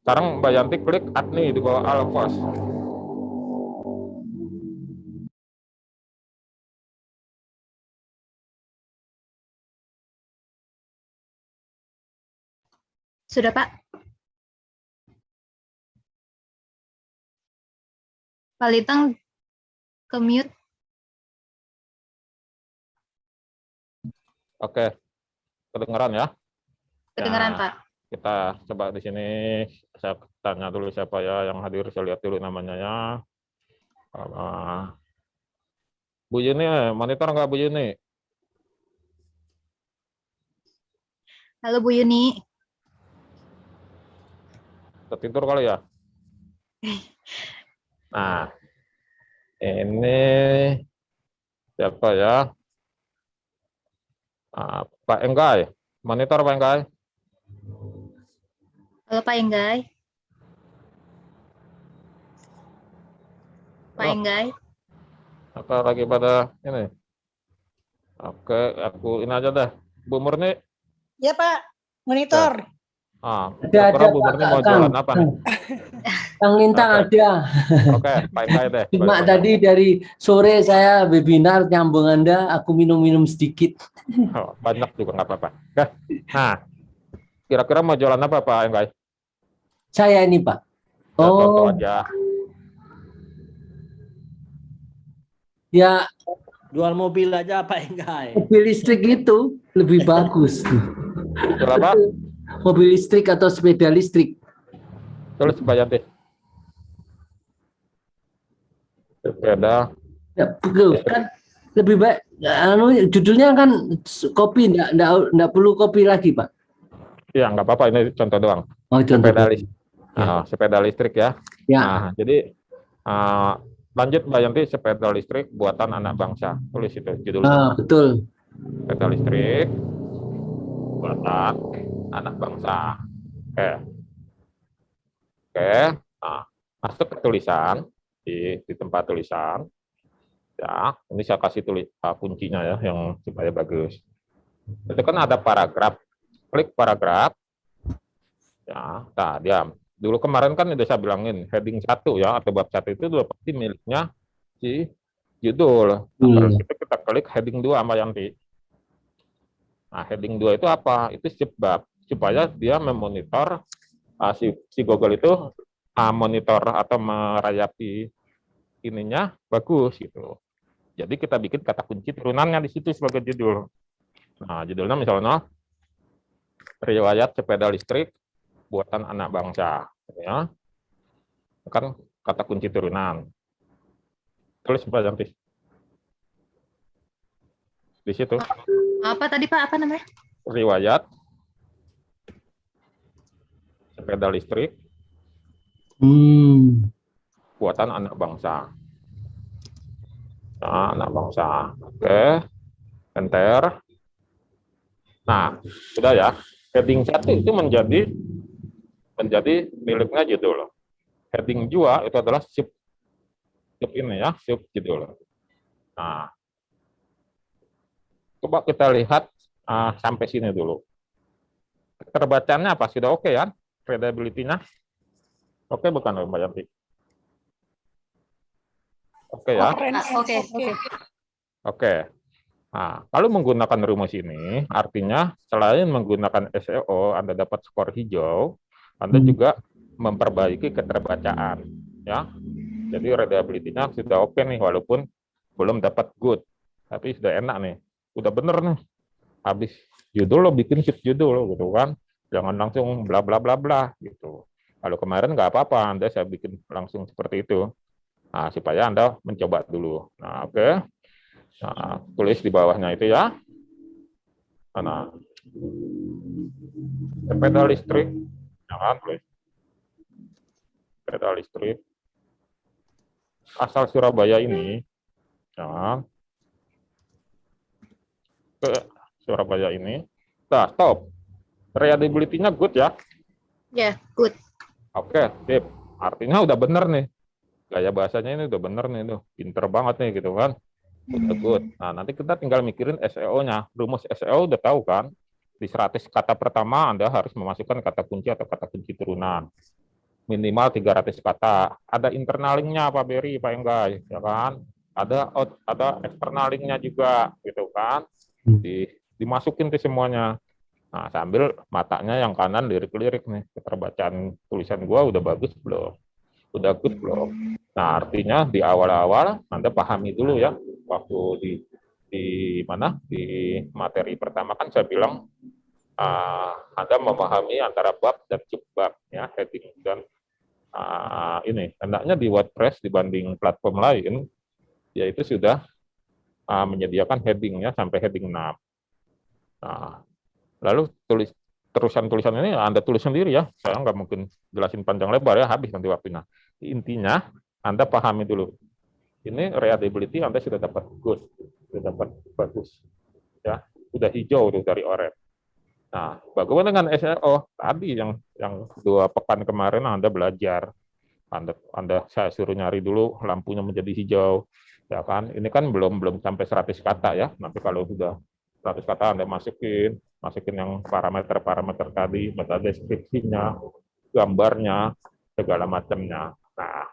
Sekarang Mbak Yanti klik add nih di bawah Alphos. Sudah, Pak? Pak Litang ke mute. Oke, kedengeran ya? Kedengeran, Nah, Pak. kita coba di sini, saya tanya dulu siapa ya yang hadir, saya lihat dulu namanya ya. Bu Yuni, monitor nggak Bu Yuni? Halo Bu Yuni. Tertidur kali ya? Nah, ini siapa ya? Pak Enggai, monitor Pak Enggai. Halo Pak Enggai. Pak Enggai. Apa lagi pada ini? Oke, aku ini aja dah. Bu Murni. Ya Pak, monitor. Ada Bu Murni mau jualan apa nih? Kang Lintang ada. Oke, Pak Enggai deh. Cuma tadi dari sore saya webinar nyambung Anda, aku minum-minum sedikit. Banyak juga nggak apa-apa. Nah, kira-kira mau jualan apa Pak Enggai? Saya ini Pak. Oh. Aja. Ya. Jual mobil aja Pak Enggai. Mobil listrik itu lebih bagus. Jual apa? Mobil listrik atau sepeda listrik. Tulis Pak Yanti. Sepeda. Ya, betul. Kan lebih baik. Judulnya kan kopi, enggak perlu kopi lagi Pak. Iya, nggak apa-apa, ini contoh doang. Oh, contoh. Sepeda listrik. Sepeda listrik ya. Ya. Nah, jadi lanjut Mbak Yanti, sepeda listrik buatan anak bangsa. Tulis itu judulnya. Betul. Sepeda listrik buatan anak bangsa. Oke. Nah, masuk ke tulisan di tempat tulisan. Ya, ini saya kasih kuncinya ya, yang supaya bagus. Itu kan ada paragraf. Klik paragraf. Ya, nah diam. Dulu kemarin kan udah saya bilangin heading 1 ya, atau bab 1 itu udah pasti miliknya si judul. Terus kita klik heading 2 sama Yanti. Nah, heading 2 itu apa? Itu sebab supaya dia memonitor si Google itu monitor atau merayapi ininya bagus gitu. Jadi kita bikin kata kunci turunannya di situ sebagai judul. Nah, judulnya misalnya riwayat sepeda listrik buatan anak bangsa, ya. Kan kata kunci turunan. Tulis Pak Yanti. Di situ. Apa tadi Pak? Apa namanya? Riwayat sepeda listrik buatan anak bangsa. Nah, anak bangsa. Oke. Enter. Nah, sudah ya. Heading 1 itu menjadi miliknya judul. Heading 2 itu adalah sub ini ya, sub judul. Nah, coba kita lihat sampai sini dulu. Keterbacaannya apa? Sudah oke ya? Readability-nya? Oke bukan Mbak Yanti? Oke ya? Oke. Oke. Nah, kalau menggunakan rumus ini, artinya selain menggunakan SEO, Anda dapat skor hijau, Anda juga memperbaiki keterbacaan. Ya. Jadi readability-nya sudah oke nih, walaupun belum dapat good. Tapi sudah enak nih. Udah bener nih. Habis judul lo bikin sub judul gitu kan. Jangan langsung bla bla bla bla gitu. Kalau kemarin nggak apa-apa, Anda saya bikin langsung seperti itu. Nah, supaya Anda mencoba dulu. Nah, oke. Nah, tulis di bawahnya itu ya. Nah, sepeda listrik. Jangan tulis. Sepeda listrik. Asal Surabaya ini. Jangan. Ke Surabaya ini. Nah, stop. Readability-nya good ya? Ya, good. Oke, sip. Artinya udah bener nih. Gaya bahasanya ini udah bener nih. Tuh. Pinter banget nih gitu kan. Udah good. Nah, nanti kita tinggal mikirin SEO-nya. Rumus SEO udah tahu kan? Di 100 kata pertama Anda harus memasukkan kata kunci atau kata kunci turunan. Minimal 300 kata. Ada internal link-nya Pak Beri, Pak Enggai, ya kan? Ada external link-nya juga, gitu kan? Dimasukin ke semuanya. Nah, sambil matanya yang kanan lirik-lirik nih. Keterbacaan tulisan gua udah bagus belum? Udah good belum? Nah, artinya di awal-awal Anda pahami dulu ya. Waktu di mana? Di materi pertama kan saya bilang Anda memahami antara bab dan subbab ya, heading dan ini hendaknya di WordPress dibanding platform lain yaitu sudah menyediakan headingnya sampai heading 6. Nah, lalu tulisan ini Anda tulis sendiri ya. Saya nggak mungkin jelasin panjang lebar ya, habis nanti waktunya. Intinya Anda pahami dulu. Ini readability Anda sudah dapat good, sudah dapat bagus. Ya, sudah hijau tuh dari orange. Nah, bagaimana dengan SEO? Tadi yang 2 pekan kemarin Anda belajar. Anda saya suruh nyari dulu lampunya menjadi hijau. Ya kan? Ini kan belum sampai 100 kata ya. Nanti kalau sudah 100 kata Anda masukin yang parameter-parameter tadi, meta deskripsinya, gambarnya, segala macamnya. Nah,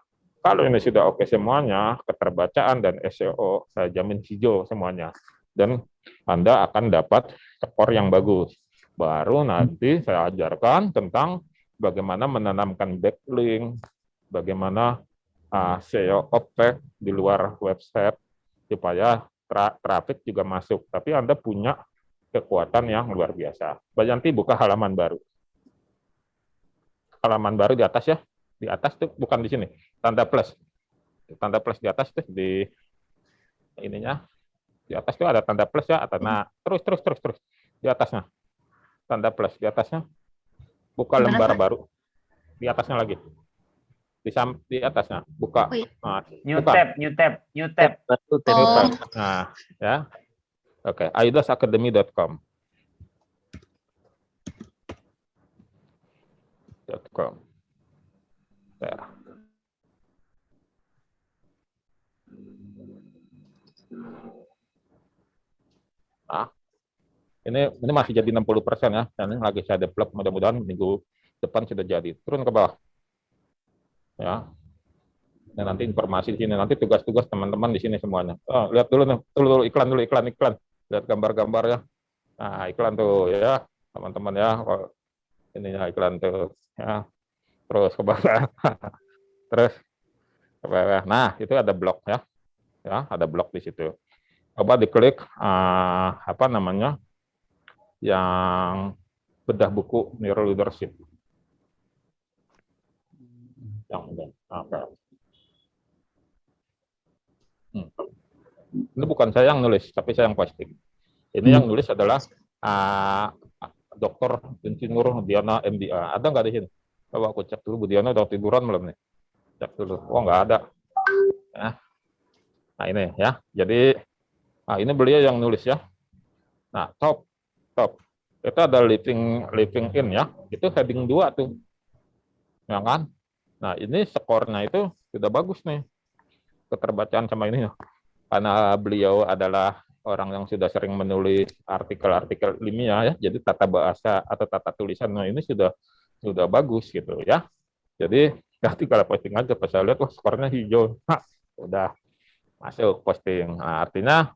kalau ini sudah oke semuanya, keterbacaan dan SEO, saya jamin hijau semuanya. Dan Anda akan dapat skor yang bagus. Baru nanti saya ajarkan tentang bagaimana menanamkan backlink, bagaimana SEO objek di luar website, supaya traffic juga masuk. Tapi Anda punya kekuatan yang luar biasa. Mbak Yanti buka halaman baru. Halaman baru di atas ya. Di atas tuh bukan di sini. Tanda plus. Tanda plus di atas tuh di ininya. Di atas tuh ada tanda plus ya. Nah, terus. Di atasnya. Tanda plus di atasnya. Buka lembar baru. Di atasnya lagi. Di atasnya. Buka. Nah, new tab. Nah, ya. Oke, aidasacademy.com. Ya. Nah, ini masih jadi 60% ya. Dan ini lagi saya develop, mudah-mudahan minggu depan sudah jadi. Turun ke bawah. Ya. Dan nanti informasi di sini, nanti tugas-tugas teman-teman di sini semuanya. Oh, lihat dulu nih, dulu iklan. Lihat gambar-gambar ya. Nah, iklan tuh ya, teman-teman ya. Ininya iklan tuh ya. Terus ke bawah. Terus ke bawah. Nah, itu ada blok ya. Ya, ada blok di situ. Coba diklik apa namanya? Yang bedah buku Neuro Leadership. Ini bukan saya yang nulis, tapi saya yang posting. Ini yang nulis adalah Dr. Insinyur Diana MDA. Ada nggak di sini? Coba aku cek dulu, Bu Diana udah tiduran belum nih? Cek dulu. Oh, nggak ada. Nah, ini ya. Jadi, ini beliau yang nulis ya. Nah, top. Itu ada living in ya. Itu heading 2 tuh. Ya kan? Nah, ini skornya itu sudah bagus nih. keterbacaan sama ini, karena beliau adalah orang yang sudah sering menulis artikel-artikel ilmiah ya, jadi tata bahasa atau tata tulisan ini sudah bagus gitu ya. Jadi nanti kalau posting aja pas saya lihat wah skornya hijau, udah masuk posting. Nah, artinya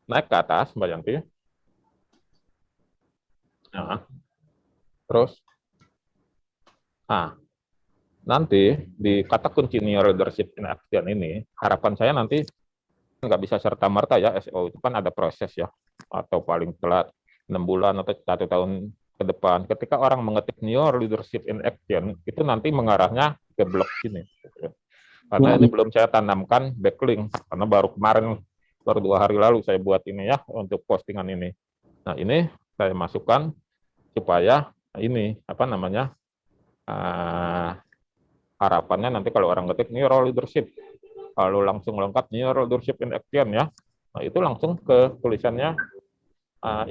naik ke atas Mbak Yanti. Nah, terus nanti di kata kunci New Leadership in Action ini, harapan saya nanti nggak bisa serta-merta ya, SEO itu kan ada proses ya, atau paling telat 6 bulan atau 1 tahun ke depan. Ketika orang mengetik New Leadership in Action, itu nanti mengarahnya ke blog sini. Karena ini belum saya tanamkan backlink, karena baru 2 hari lalu saya buat ini ya, untuk postingan ini. Nah ini saya masukkan supaya ini harapannya nanti kalau orang ketik New Leadership, kalau langsung lengkap New Leadership in Action ya, nah itu langsung ke tulisannya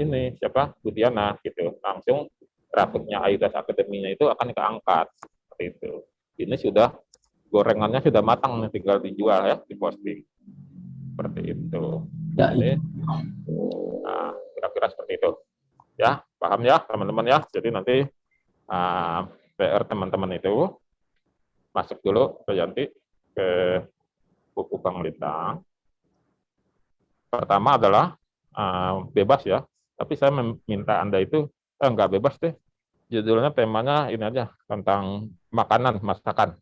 ini siapa Budiana gitu, langsung grafiknya Aidas Akademinya itu akan keangkat seperti itu. Ini sudah gorengannya sudah matang nih, tinggal dijual ya, diposting seperti itu. Jadi, kira-kira seperti itu ya, paham ya teman-teman ya. Jadi nanti PR teman-teman itu masuk dulu ke Yanti ke buku Bang Lintang. Pertama adalah bebas ya, tapi saya meminta Anda itu enggak bebas deh. Judulnya temanya ini aja, tentang makanan, masakan.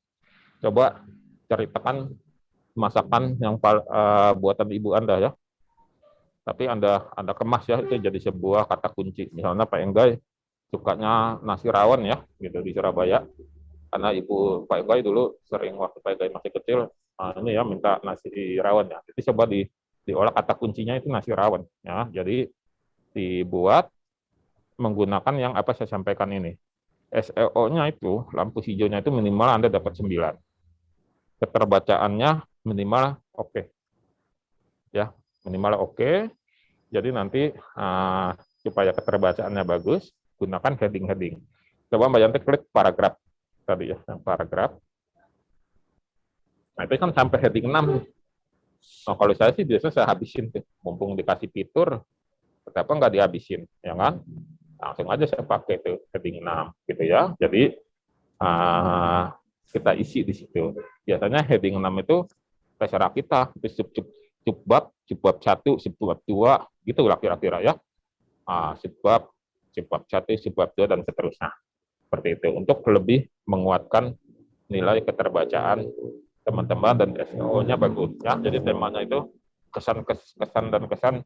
Coba ceritakan masakan yang buatan ibu Anda ya. Tapi Anda kemas ya, itu jadi sebuah kata kunci. Misalnya Pak Enggai sukanya nasi rawon ya, gitu di Surabaya. Karena ibu Pak Enggai dulu sering waktu Pak Enggai masih kecil, ini ya minta nasi rawon ya. Jadi coba diolah kata kuncinya itu nasi rawon ya. Jadi dibuat menggunakan yang apa saya sampaikan ini. SEO-nya itu, lampu hijaunya itu minimal Anda dapat 9. Keterbacaannya minimal oke. Ya, minimal oke. Jadi nanti supaya keterbacaannya bagus, gunakan heading-heading. Coba Mbak Yanti klik paragraf tadi ya, yang paragraf. Nah, itu kan sampai heading 6. Nah, kalau saya sih biasa saya habisin tuh. Mumpung dikasih fitur, kenapa nggak dihabisin, ya kan? Langsung aja saya pakai tuh heading 6 gitu ya. Jadi kita isi di situ. Biasanya heading 6 itu terserah kita, itu subbab 1, subbab 2, gitu lah kira-kira ya. Subbab 1, subbab 2 dan seterusnya. Seperti itu untuk lebih menguatkan nilai keterbacaan teman-teman dan SEO-nya bagus ya. Jadi temanya itu kesan dan kesan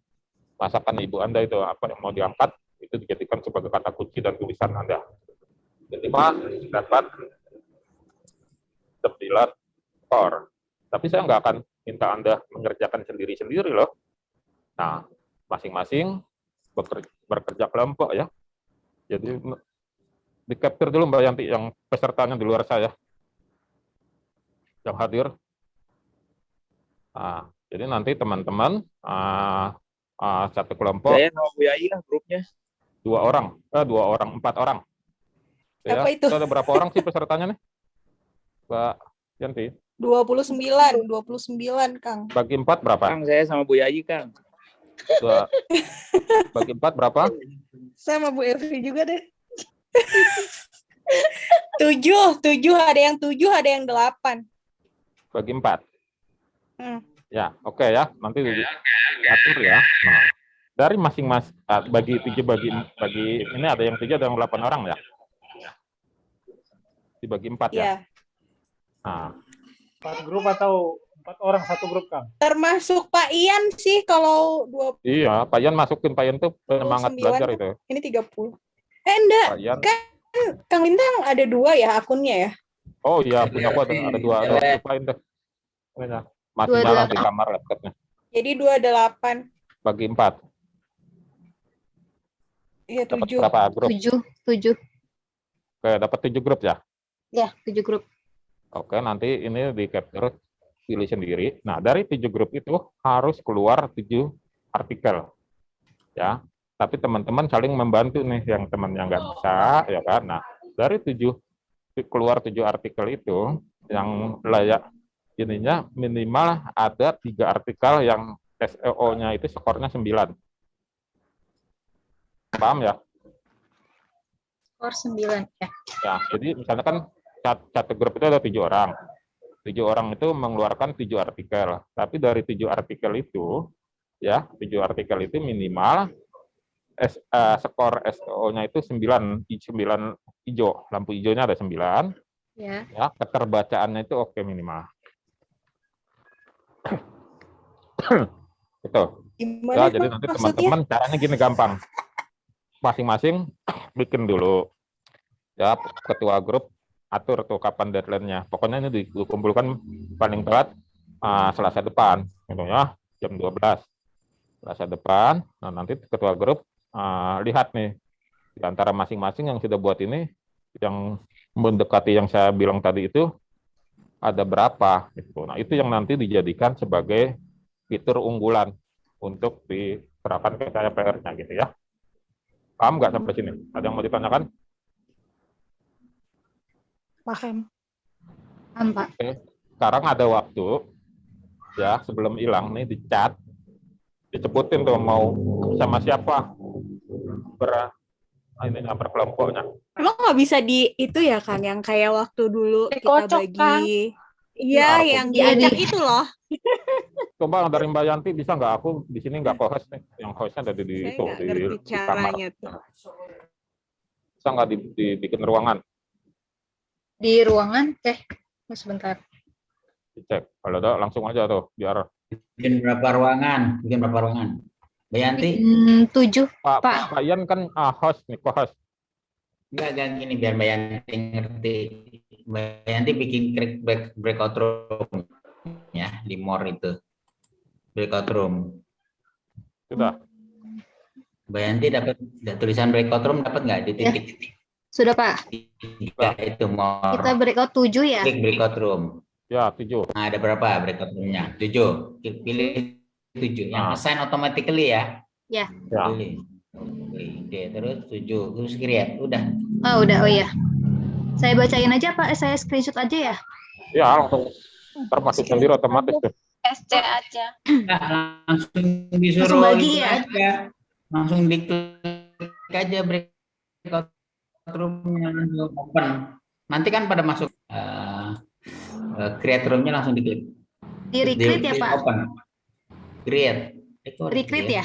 masakan ibu Anda itu apa yang mau diangkat itu dijadikan sebagai kata kunci dan tulisan Anda. Jadi dapat 9 skor. Tapi saya nggak akan minta Anda mengerjakan sendiri-sendiri loh. Nah, masing-masing bekerja kelompok ya. Jadi di capture dulu Mbak Yanti yang pesertanya di luar saya yang hadir. Jadi nanti teman-teman satu kelompok. Saya sama Bu Yai lah grupnya. 4 orang. Ya, apa itu? Ada berapa orang sih pesertanya nih? Mbak Yanti? 29, Kang. Bagi 4 berapa? Kang, saya sama Bu Yai, Kang. Bagi 4 berapa? Sama Bu Evi juga deh. 7, ada yang 7, ada yang 8. Bagi 4. Ya, oke ya. Nanti diatur ya. Nah, dari masing-masing bagi 7 bagi ini ada yang 7 ada yang 8 orang ya. Dibagi 4 ya. Nah. 4 grup atau 4 orang satu grup, Kang? Termasuk Pak Ian sih kalau 20. Iya, Pak Ian masukin, Pak Ian tuh semangat belajar itu. Ini 30. Enggak, kan Kang Lintang ada 2 ya akunnya ya? Oh iya, punya aku ada 2. Lupain deh. Masih nyala di kamar laptopnya. Jadi 28. Bagi 4. Iya, 7. Berapa grup? 7. Oke, dapat 7 grup ya? Ya, 7 grup. Oke, nanti ini di capture, pilih sendiri. Nah, dari 7 grup itu harus keluar 7 artikel. Ya, tapi teman-teman saling membantu nih, yang temannya nggak bisa, ya kan? Nah, dari keluar 7 artikel itu, yang layak ininya minimal ada 3 artikel yang SEO-nya itu skornya 9. Paham ya? Skor 9 ya. Ya, jadi misalnya kan satu grup itu ada 7 orang. 7 orang itu mengeluarkan 7 artikel. Tapi dari 7 artikel itu, ya, 7 artikel itu minimal skor SEO-nya itu 9 hijau. Lampu hijaunya ada 9. Ya. Ya, keterbacaannya itu oke minimal. Itu. Ya, jadi nanti teman-teman caranya gini gampang. Masing-masing bikin dulu. Ya, ketua grup atur tuh kapan deadline-nya. Pokoknya ini dikumpulkan paling telat Selasa depan, gitu ya, jam 12. Selasa depan. Nah, nanti ketua grup lihat nih di antara masing-masing yang sudah buat ini, yang mendekati yang saya bilang tadi itu ada berapa gitu. Nah, itu yang nanti dijadikan sebagai fitur unggulan untuk diterapkan ke KPR-nya gitu ya. Paham nggak sampai sini? Ada yang mau ditanyakan? Paham. Paham, Pak. Oke. Sekarang ada waktu ya sebelum hilang nih di chat disebutin tuh mau sama siapa ini berkelompoknya. Emang nggak bisa di itu ya kan yang kayak waktu dulu kita Dikocok, bagi. Kang. Iya, yang diacak itu loh. Coba dari Mbak Yanti bisa nggak? Aku di sini nggak co-host nih. Yang hostnya ada di Saya itu nggak di ngerti kamar. caranya tuh. Bisa nggak dibikin ruangan? Di ruangan sebentar. Dicek. Kalau ada langsung aja tuh biar. Bikin berapa ruangan? Mbak Yanti? 7, Pak. Pak Ian kan host nih, co-host. Enggak, jangan gini biar Mbak Yanti ngerti. Mbak Yanti bikin breakout room ya di more itu. Breakout room. Sudah. Mbak Yanti dapat tulisan breakout room, dapat nggak di titik? Sudah, Pak. Itu more. Kita breakout 7 ya. Klik breakout room. Ya, 7. Nah, ada berapa breakout room-nya? 7. Pilih 7. Yang assign automatically ya. Ya. Pilih. Oke, terus 7. Terus create. Udah. Oh, udah. Oh ya. Saya bacain aja, Pak. Saya screenshot aja ya. Ya, langsung termasuk sendiri otomatis tuh. SC aja. Nah, langsung disuruh Langsung bagi ya. Langsung diklik aja breakout room-nya langsung open. Nanti kan pada masuk create room-nya langsung diklik. Di recreate ya, Pak? Open. Create. Recreate ya?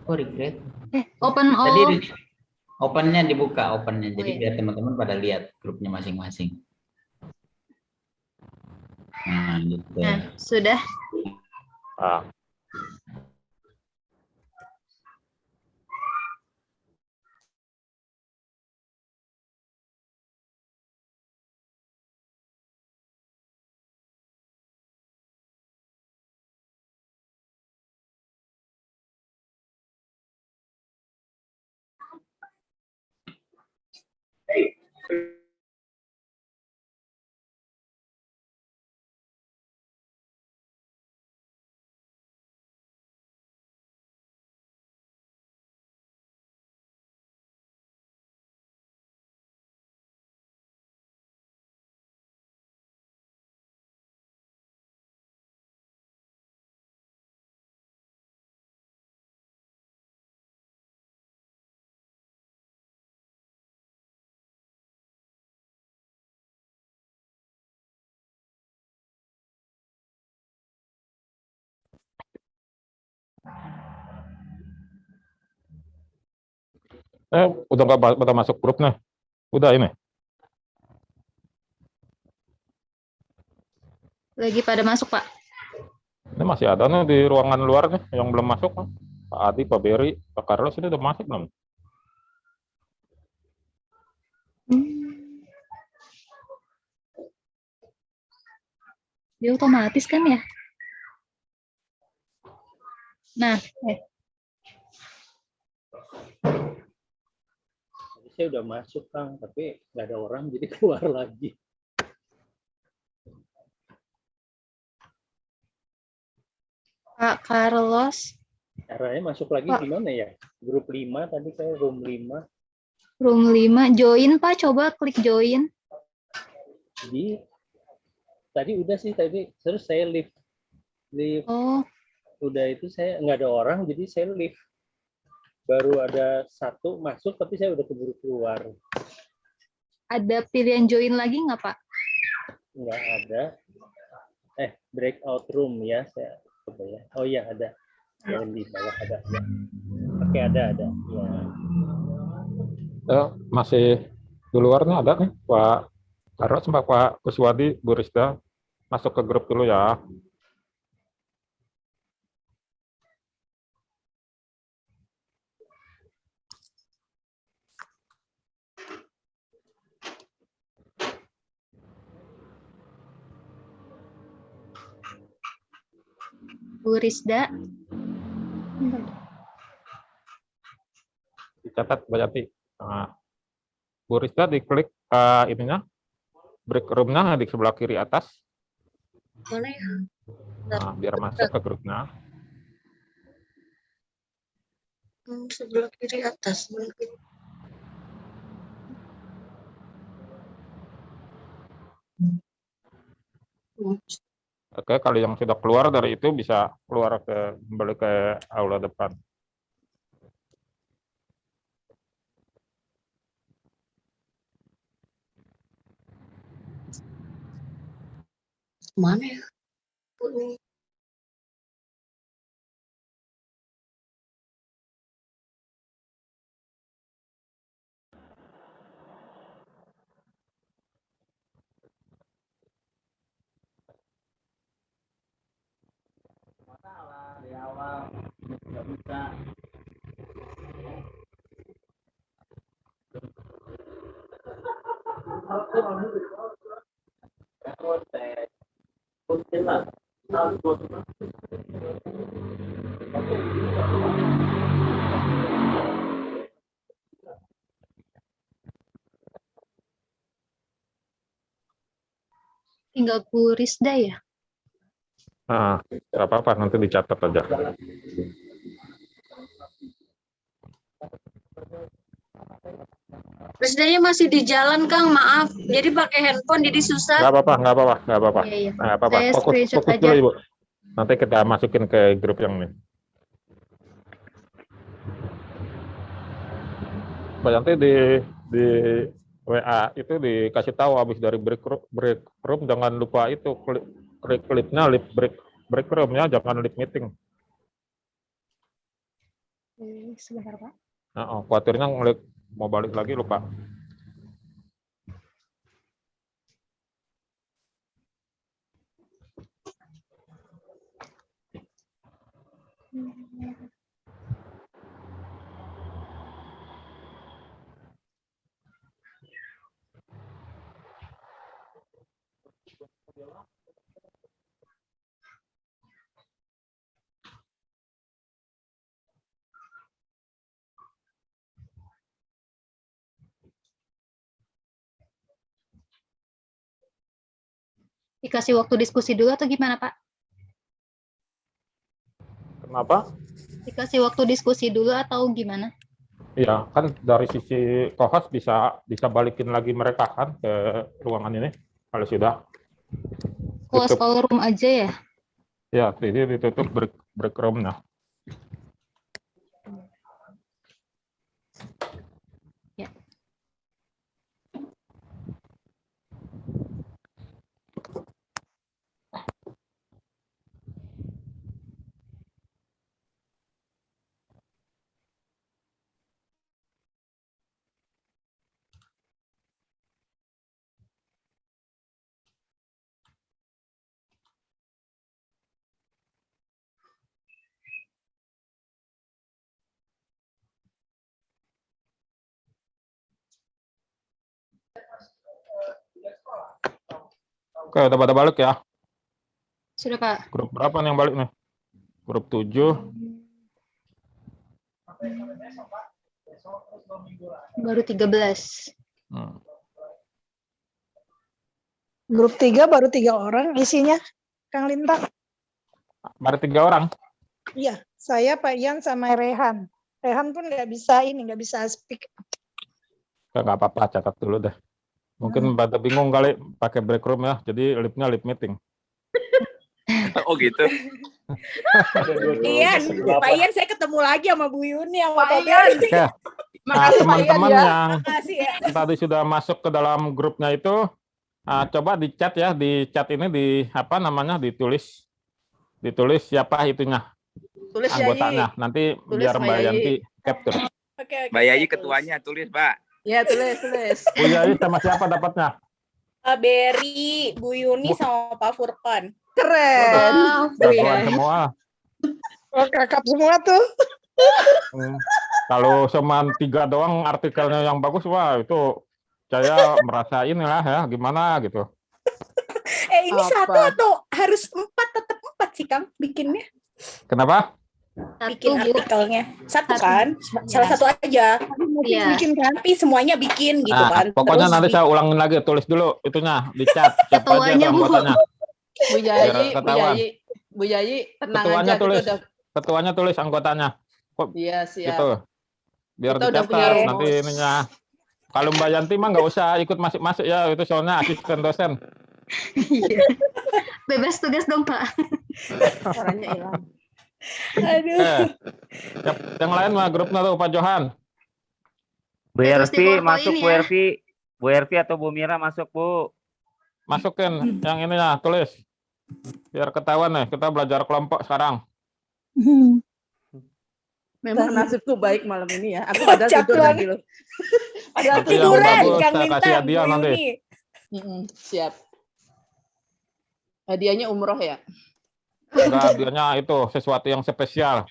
Oh, recreate. Open all. Tadi opennya dibuka, opennya. Jadi iya. biar teman-teman pada lihat grupnya masing-masing. Nah, gitu. Nah, sudah. Udah nggak pada masuk grup nih. Udah ini. Lagi pada masuk, Pak. Ini masih ada nih di ruangan luar nih yang belum masuk. Pak Adi, Pak Beri, Pak Carlos ini udah masuk belum? Dia otomatis kan ya? Nah, Saya udah masuk, Kang, tapi nggak ada orang, jadi keluar lagi. Pak Carlos. Caranya masuk lagi Pak. gimana ya? Grup 5, tadi saya room 5. Room 5. Join, Pak. Coba klik join. Di Tadi udah sih tadi, terus saya leave. Oh, Udah itu saya nggak ada orang, jadi saya leave. Baru ada satu masuk, tapi saya udah keburu keluar. ada pilihan join lagi nggak, Pak? Nggak ada. Breakout room ya, saya coba ya. Oh iya ada. Yang di bawah ada. Ya. Oke, ada. Ya. Masih di luarnya ada nih, Pak Karot sama Pak Kuswadi, Bu Rizda. Masuk ke grup dulu ya. Bu Rizda. Dicatat Mbak Yati. Nah, Bu Rizda diklik ininya, break room-nya di sebelah kiri atas. Mana ya? Nah, biar masuk ke grupnya. Sebelah kiri atas. Oke, kalau yang sudah keluar dari itu bisa keluar kembali ke aula depan. Mana ya? Di awal nggak bisa. Tinggal Bu Rizda ya? Nah, nggak apa-apa, nanti dicatat aja. Presdanya masih di jalan, Kang. Maaf. Jadi pakai handphone jadi susah. Nggak apa-apa. Iya. Nggak apa-apa. Saya Fokus screenshot dulu, aja. Ibu. Nanti kita masukin ke grup yang ini. Mbak Yanti di WA itu dikasih tahu habis dari break room jangan lupa itu kliknya break room-nya, jangan leave meeting. Sebentar, Pak. Nah, khawatirnya ngeklik mau balik lagi lupa. Dikasih waktu diskusi dulu atau gimana, Pak? Kenapa? Dikasih waktu diskusi dulu atau gimana? Iya, kan dari sisi co-host bisa balikin lagi mereka kan ke ruangan ini kalau sudah. Close all room aja ya? Ya, jadi ditutup break room-nya. Ya. Oke, udah pada balik ya. Sudah, Pak. Grup berapa nih yang balik nih? Grup 7. Baru 13. Grup 3 baru 3 orang isinya, Kang Lintang. Baru 3 orang? Iya, saya, Pak Ian, sama Rehan. Rehan pun nggak bisa speak. Nggak apa-apa, catat dulu deh. Mungkin pada bingung kali pakai break room ya, jadi lipnya lip meeting. Oh gitu. Ian, Pak Ian saya ketemu lagi sama Bu Yuni sama Pak Ian. Oke. Nah, Makasih, Pak teman-teman Ian, ya. yang Makasih ya. tadi sudah masuk ke dalam grupnya itu, coba di chat ya, di chat ini ditulis siapa itunya, Tulis anggotanya. Yayi. Nanti Tulis biar Mbak Mbak Yayi. Yanti capture. Oke. Mbak Yayi ketuanya tulis, Pak. Ya, tulis. Bu Yayi sama siapa dapatnya? Pak Berry, Bu Yuni sama Pak Furqan. Keren. Jagoan semua. Oh, kakap semua tuh. Kalau cuma 3 doang artikelnya yang bagus, wah itu saya merasa inilah ya, gimana gitu. Ini Apa? satu atau harus 4, tetap 4 sih Kang bikinnya. Kenapa? Bikin artikelnya. Satu kan? Salah satu aja. Iya. Bikin kan, tapi semuanya bikin gitu kan. Pokoknya Terus nanti saya ulangin lagi, tulis dulu itunya di chat siapa aja Ketuanya, Bu. anggotanya. Bu Yayi, Biar ketahuan. Bu Yayi, tenang Ketuanya aja. tulis. Kita udah, Ketuanya tulis anggotanya. Kok iya, siap. gitu. Biar Kita udah punya dicatat rumus. nanti ininya. Kalau Mbak Yanti mah nggak usah ikut masuk-masuk ya, itu soalnya asisten dosen. Bebas tugas dong, Pak. Suaranya hilang. aduh. Yang lain mah grupnya tuh Pak Johan. Bu Terus di Ervi fotoin masuk, Bu ya. Ervi. Bu Ervi atau Bu Mira masuk, Bu. Masukin yang ini ya, tulis. Biar ketahuan nih, kita belajar kelompok sekarang. Memang nasibku baik malam ini ya. Aku padahal tidur lagi loh. Padahal Nanti yang Tiduran, bagus Kang saya kasih Lintang, hadiah Bu nanti. Yuni. Siap. Hadiahnya umroh ya? Enggak, hadiahnya itu sesuatu yang spesial.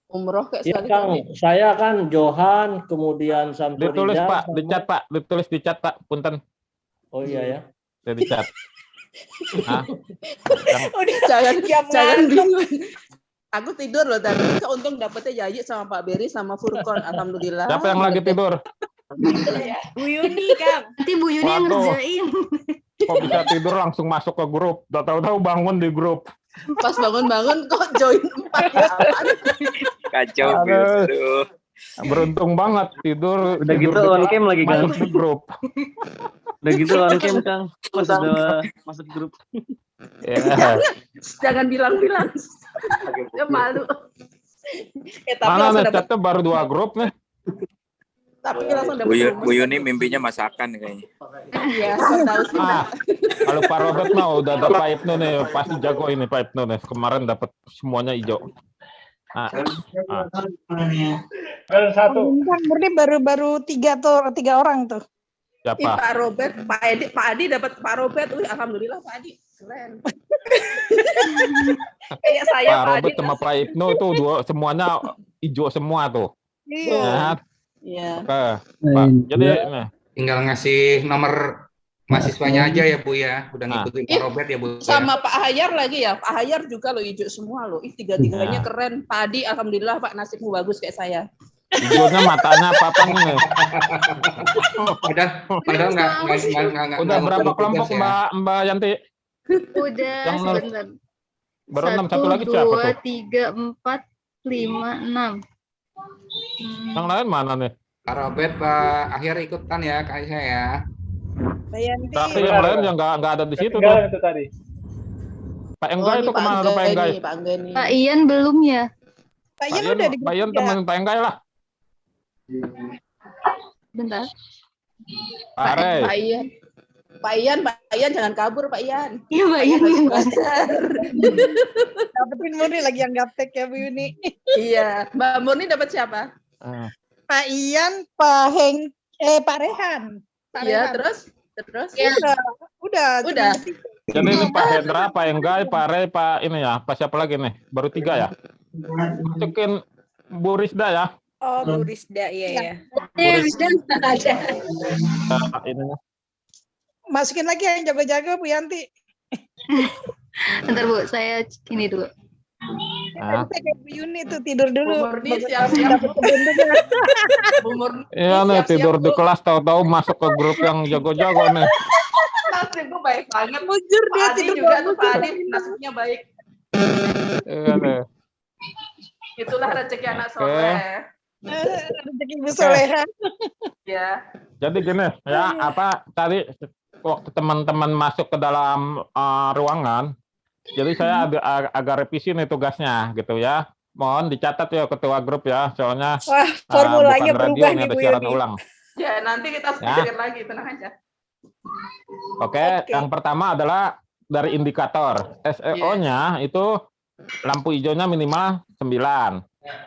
Umroh kayak Ya sekali Kang, saya kan Johan, kemudian Samsuriza. Ditulis Pak, sama- di chat Pak, ditulis di chat Pak, punten. Oh iya ya. Di chat. Nah, Udah jangan jam jangan ngantuk. bingung. Aku tidur loh tadi. Untung dapetnya Yayi sama Pak Berry sama Furqan. Alhamdulillah. siapa yang lagi tidur? Bu Yuni Kang. Nanti Bu Yuni yang Waduh. ngerjain. Kok bisa tidur langsung masuk ke grup? Udah tahu-tahu bangun di grup. Pas bangun-bangun kok join 4 ya. Kacau Aduh. gitu. Beruntung banget tidur. Udah tidur gitu di on kelas, cam lagi, Kang. masuk di grup. Udah gitu on cam, Kang. Pas udah masuk grup. Ya. Jangan bilang-bilang. Ya malu. Tapi Mana langsung nih dapat chatnya baru 2 grup nih. Tapi langsung dapat Bu Yuni mimpinya masakan kayaknya. Iya, tahu sih. Kalau Pak Robert mah udah ada Pak Ibnu nih, pasti jago ini Pak Ibnu nih. Kemarin dapat semuanya hijau. Nah, Baru satu. Kan murni baru 3 orang tuh. Ih, siapa? Pak Robert, Pak Adi dapat Pak Robert. Wih, alhamdulillah Pak Adi. Keren. Kayak saya Pak Pak Adi. Robert sama Pak Ibnu tuh semuanya hijau semua tuh. Iya. Ya, Iya. oke. Pak. Jadi nih, Tinggal ngasih nomor mahasiswanya aja ya Bu ya. Udah Nah. ngikutin Pak Robert ya Bu. Sama Pak Hayar lagi ya. Pak Hayar juga lo hijau semua lo. Ih, tiga-tiganya Nah. keren. Pak Adi, alhamdulillah Pak nasibmu bagus kayak saya. hijaunya matanya papan nih. Padahal nggak. Udah berapa kelompok ya? Mbak Yanti? Udah Yang nol. sebentar. Baru 6, satu lagi siapa 2, tuh? 3, 4, 5, 6. Yang lain mana nih? Pak Robert, Pak Akhir ikutan ya kayak saya ya. Tapi yang lain yang nggak ada di situ tuh. Tinggal itu tadi. Pak Enggai itu kemana tuh Pak Enggai? Pak Anggeni. Pak Ian belum ya? Pak Ian udah di Pak Ian temenin Pak Enggai lah. Bentar. Pak Rey. Pak Ian jangan kabur Pak Ian. Iya Pak Ian. Harus belajar. Dapetin murni lagi yang gaptek ya Bu Yuni. Iya, Mbak Murni dapat siapa? Pak Ian, Pak Rehan. Pak Iya, Rehan. terus? Udah. Jadi ini Pak Hendra, Pak Enggai, Pak Rey, Pak ini ya. Pak siapa lagi nih? Baru 3 ya? Masukin Bu Rizda ya. Oh, Bu Rizda, iya. Rizda ada. Nah, ininya. Masukin lagi yang jago-jago Bu Yanti. Bentar Bu, saya ini dulu. Nah. Kayak Bu Yuni tuh tidur dulu. Bu Murni siap-siap. Bu Murni. Iya nih tidur di kelas tahu-tahu masuk ke grup yang jago-jago nih. Nasibku baik banget. Mujur dia Pak Adi tidur juga tuh bagus. Pak Adi nasibnya baik. Iya nih. Itulah rezeki anak Oke. soleh. Rezeki Ibu Soleha. Ya. Jadi gini ya, apa tadi waktu teman-teman masuk ke dalam ruangan, jadi saya agak revisi nih tugasnya gitu ya. Mohon dicatat ya ketua grup ya, soalnya Wah, formulanya bukan radio berubah nih, nih ada Bu siaran Yuni. ulang. Ya, nanti kita Ya. pikir lagi, tenang aja. Oke, yang pertama adalah dari indikator. SEO-nya itu lampu hijaunya minimal 9.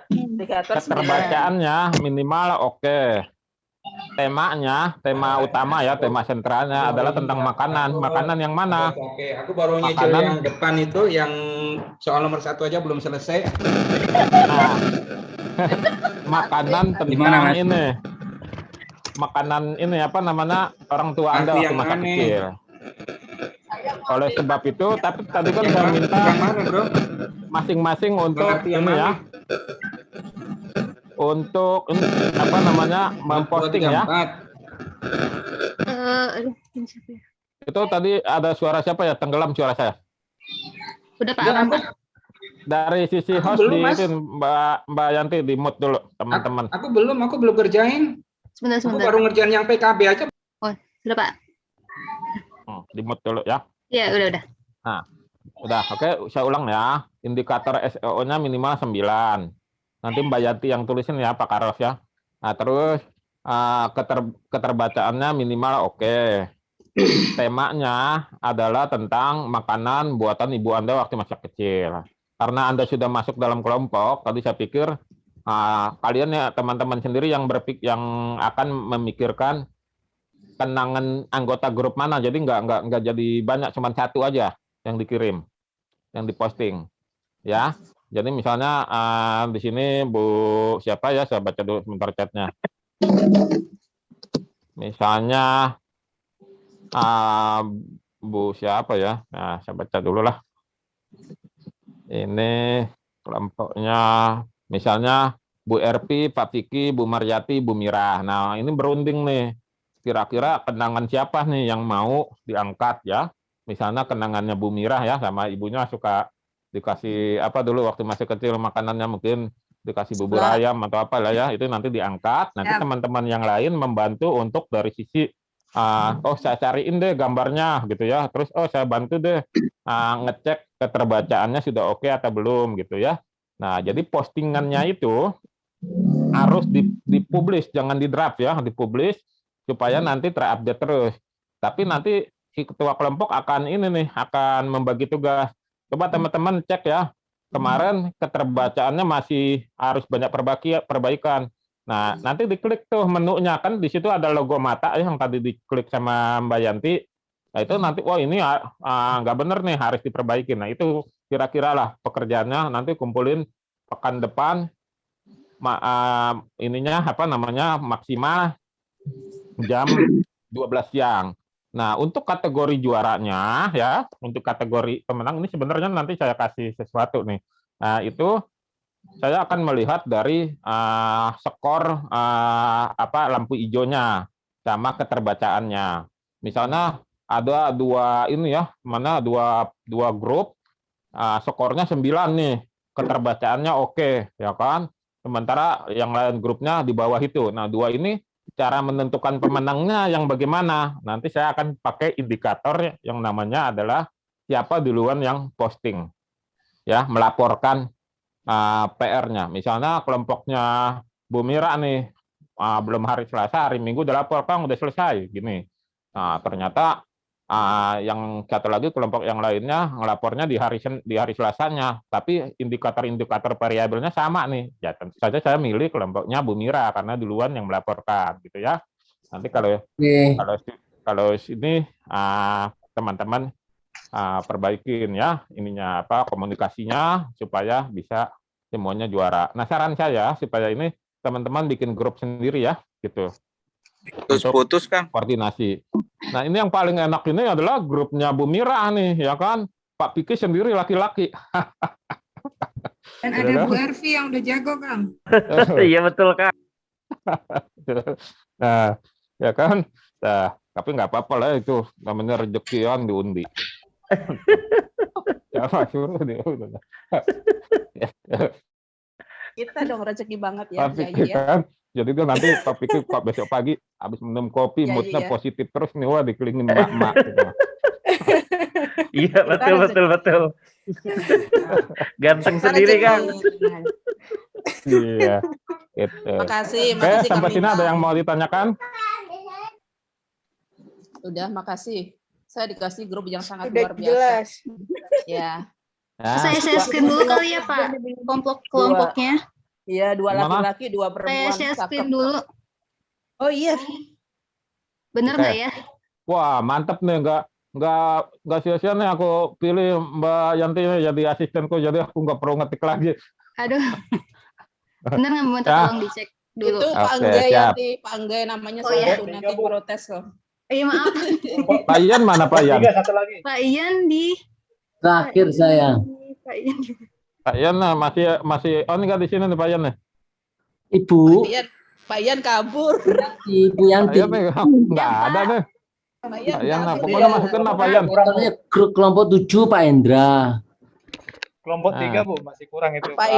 Indikator 9. Keterbacaannya minimal oke. Temanya, tema utama ya, tema sentralnya adalah tentang makanan. Makanan yang mana? Oke, aku baru nyicil Makanan. yang depan itu, yang soal nomor 1 aja belum selesai. Nah, makanan tentang Gimana, Mas? ini. Makanan ini apa namanya? Orang tua Anda Nanti waktu yang masa aneh. kecil. Oleh sebab itu, tapi tadi kan saya minta masing-masing untuk Mengerti yang ini ya. mana? Untuk ini, apa namanya? Memposting ya. Aduh, ini siapa ya? Itu tadi ada suara siapa ya? Tenggelam suara saya. Udah Pak Udah, Alam, aku, Pak. Dari sisi Aku host belum, Mas. di Mbak Yanti di mute dulu teman-teman. aku belum kerjain. Sebentar, Aku sebentar. baru ngerjain yang PKB aja. Oh, sudah Pak. Di mute dulu ya. Ya, udah. Nah, udah. Oke, saya ulang ya. Indikator SEO-nya minimal 9. Nanti Mbak Yanti yang tulisin ya, Pak Karos ya. Nah, terus keterbacaannya minimal oke. Temanya adalah tentang makanan buatan ibu Anda waktu masa kecil. Karena Anda sudah masuk dalam kelompok, tadi saya pikir kalian ya teman-teman sendiri yang akan memikirkan kenangan anggota grup mana. Jadi nggak jadi banyak, cuma satu aja yang dikirim, yang diposting, ya. Jadi misalnya di sini Bu siapa ya? Saya baca dulu sebentar chatnya. Misalnya Bu siapa ya? Nah, saya baca dulu lah. Ini kelompoknya, misalnya Bu RP, Pak Vicky, Bu Maryati, Bu Mira. Nah, ini berunding nih. Kira-kira kenangan siapa nih yang mau diangkat ya? Misalnya kenangannya Bu Mira ya, sama ibunya suka dikasih apa dulu waktu masih kecil makanannya, mungkin dikasih bubur ayam atau apa lah ya, itu nanti diangkat. Nanti teman-teman yang lain membantu untuk dari sisi oh saya cariin deh gambarnya gitu ya, terus oh saya bantu deh ngecek keterbacaannya sudah oke atau belum gitu ya. Nah, jadi postingannya itu harus dipublish, jangan di draft ya, dipublish supaya nanti terupdate terus. Tapi nanti si ketua kelompok akan ini nih, akan membagi tugas. Coba teman-teman cek ya, kemarin keterbacaannya masih harus banyak perbaikan. Nah, nanti diklik tuh menunya, kan di situ ada logo mata yang tadi diklik sama Mbak Yanti. Nah, itu nanti, wah ini nggak bener nih, harus diperbaiki. Nah, itu kira-kira lah pekerjaannya, nanti kumpulin pekan depan, ininya apa namanya, maksimal jam 12 siang. Nah, untuk kategori juaranya ya, untuk kategori pemenang ini sebenarnya nanti saya kasih sesuatu nih. Nah, itu saya akan melihat dari skor lampu hijaunya sama keterbacaannya. Misalnya ada dua ini ya, mana dua grup skornya 9 nih, keterbacaannya oke ya kan. Sementara yang lain grupnya di bawah itu. Nah, dua ini cara menentukan pemenangnya yang bagaimana? Nanti saya akan pakai indikator yang namanya adalah siapa duluan yang posting, ya, melaporkan PR-nya. Misalnya kelompoknya Bu Mira nih, belum hari Selasa, hari Minggu udah laporkan, udah selesai, gini. Nah, ternyata yang satu lagi kelompok yang lainnya ngelapornya di hari Selasanya, tapi indikator-indikator variabelnya sama nih. Ya tentu saja saya milih kelompoknya Bu Mira karena duluan yang melaporkan gitu ya. Nanti kalau sini teman-teman perbaikin ya ininya apa komunikasinya supaya bisa semuanya juara. Nah, saran saya supaya ini teman-teman bikin grup sendiri ya gitu. Putus Kang. Koordinasi. Nah, ini yang paling enak ini adalah grupnya Bu Mira nih, ya kan? Pak Piki sendiri laki-laki. Dan ada Bu Ervi yang udah jago, Kang. Iya betul, Kang. Nah, ya kan? Nah, tapi nggak apa-apa lah itu namanya rezekian diundi. Ya, suruh diundi. Kita dong rezeki banget ya, Tapi Yayi ya. kan, jadi tuh nanti topiknya kok besok pagi habis minum kopi Iya, moodnya iya. positif terus nih, wah dikelilingin emak-emak gitu. Iya, betul. Ganteng Kita sendiri, rezeki. Kang. Iya. Gitu. Makasih, Oke, makasih Kang sampai sini Bima. ada yang mau ditanyakan? Udah, makasih. Saya dikasih grup yang sangat Udah luar biasa. jelas. Ya. Saya share screen dulu kali ya Pak, kelompoknya. Iya, 2 Mana? laki-laki, 2 Saya perempuan. share Cakep. screen dulu. Oh iya. Bener Oke. nggak ya? Wah, mantep nih, nggak sia-sia nih aku pilih Mbak Yanti jadi asistenku, jadi aku nggak perlu ngetik lagi. Aduh. Bener nggak minta Ya. tolong dicek dulu. Itu Pak Oke, Angge siap. Yanti, Pak Angge namanya Oh, iya. satu, nanti protes loh. Iya maaf. Pak Ian mana Pak Ian? Satu lagi. Pak Ian di. Terakhir saya. Pak Ian. Pak Ian masih on nggak di sini nih Pak Ian nih? Ibu, Pak Ian kabur. Ibu Pak Yanti. Ian nih nggak ada nih. Pak Ian Pak Ian, kabur. pokoknya masukin lah Pak Ian. Contohnya grup kelompok 7 Pak Endra. Kelompok Nah. 3 Bu, masih kurang itu. Pak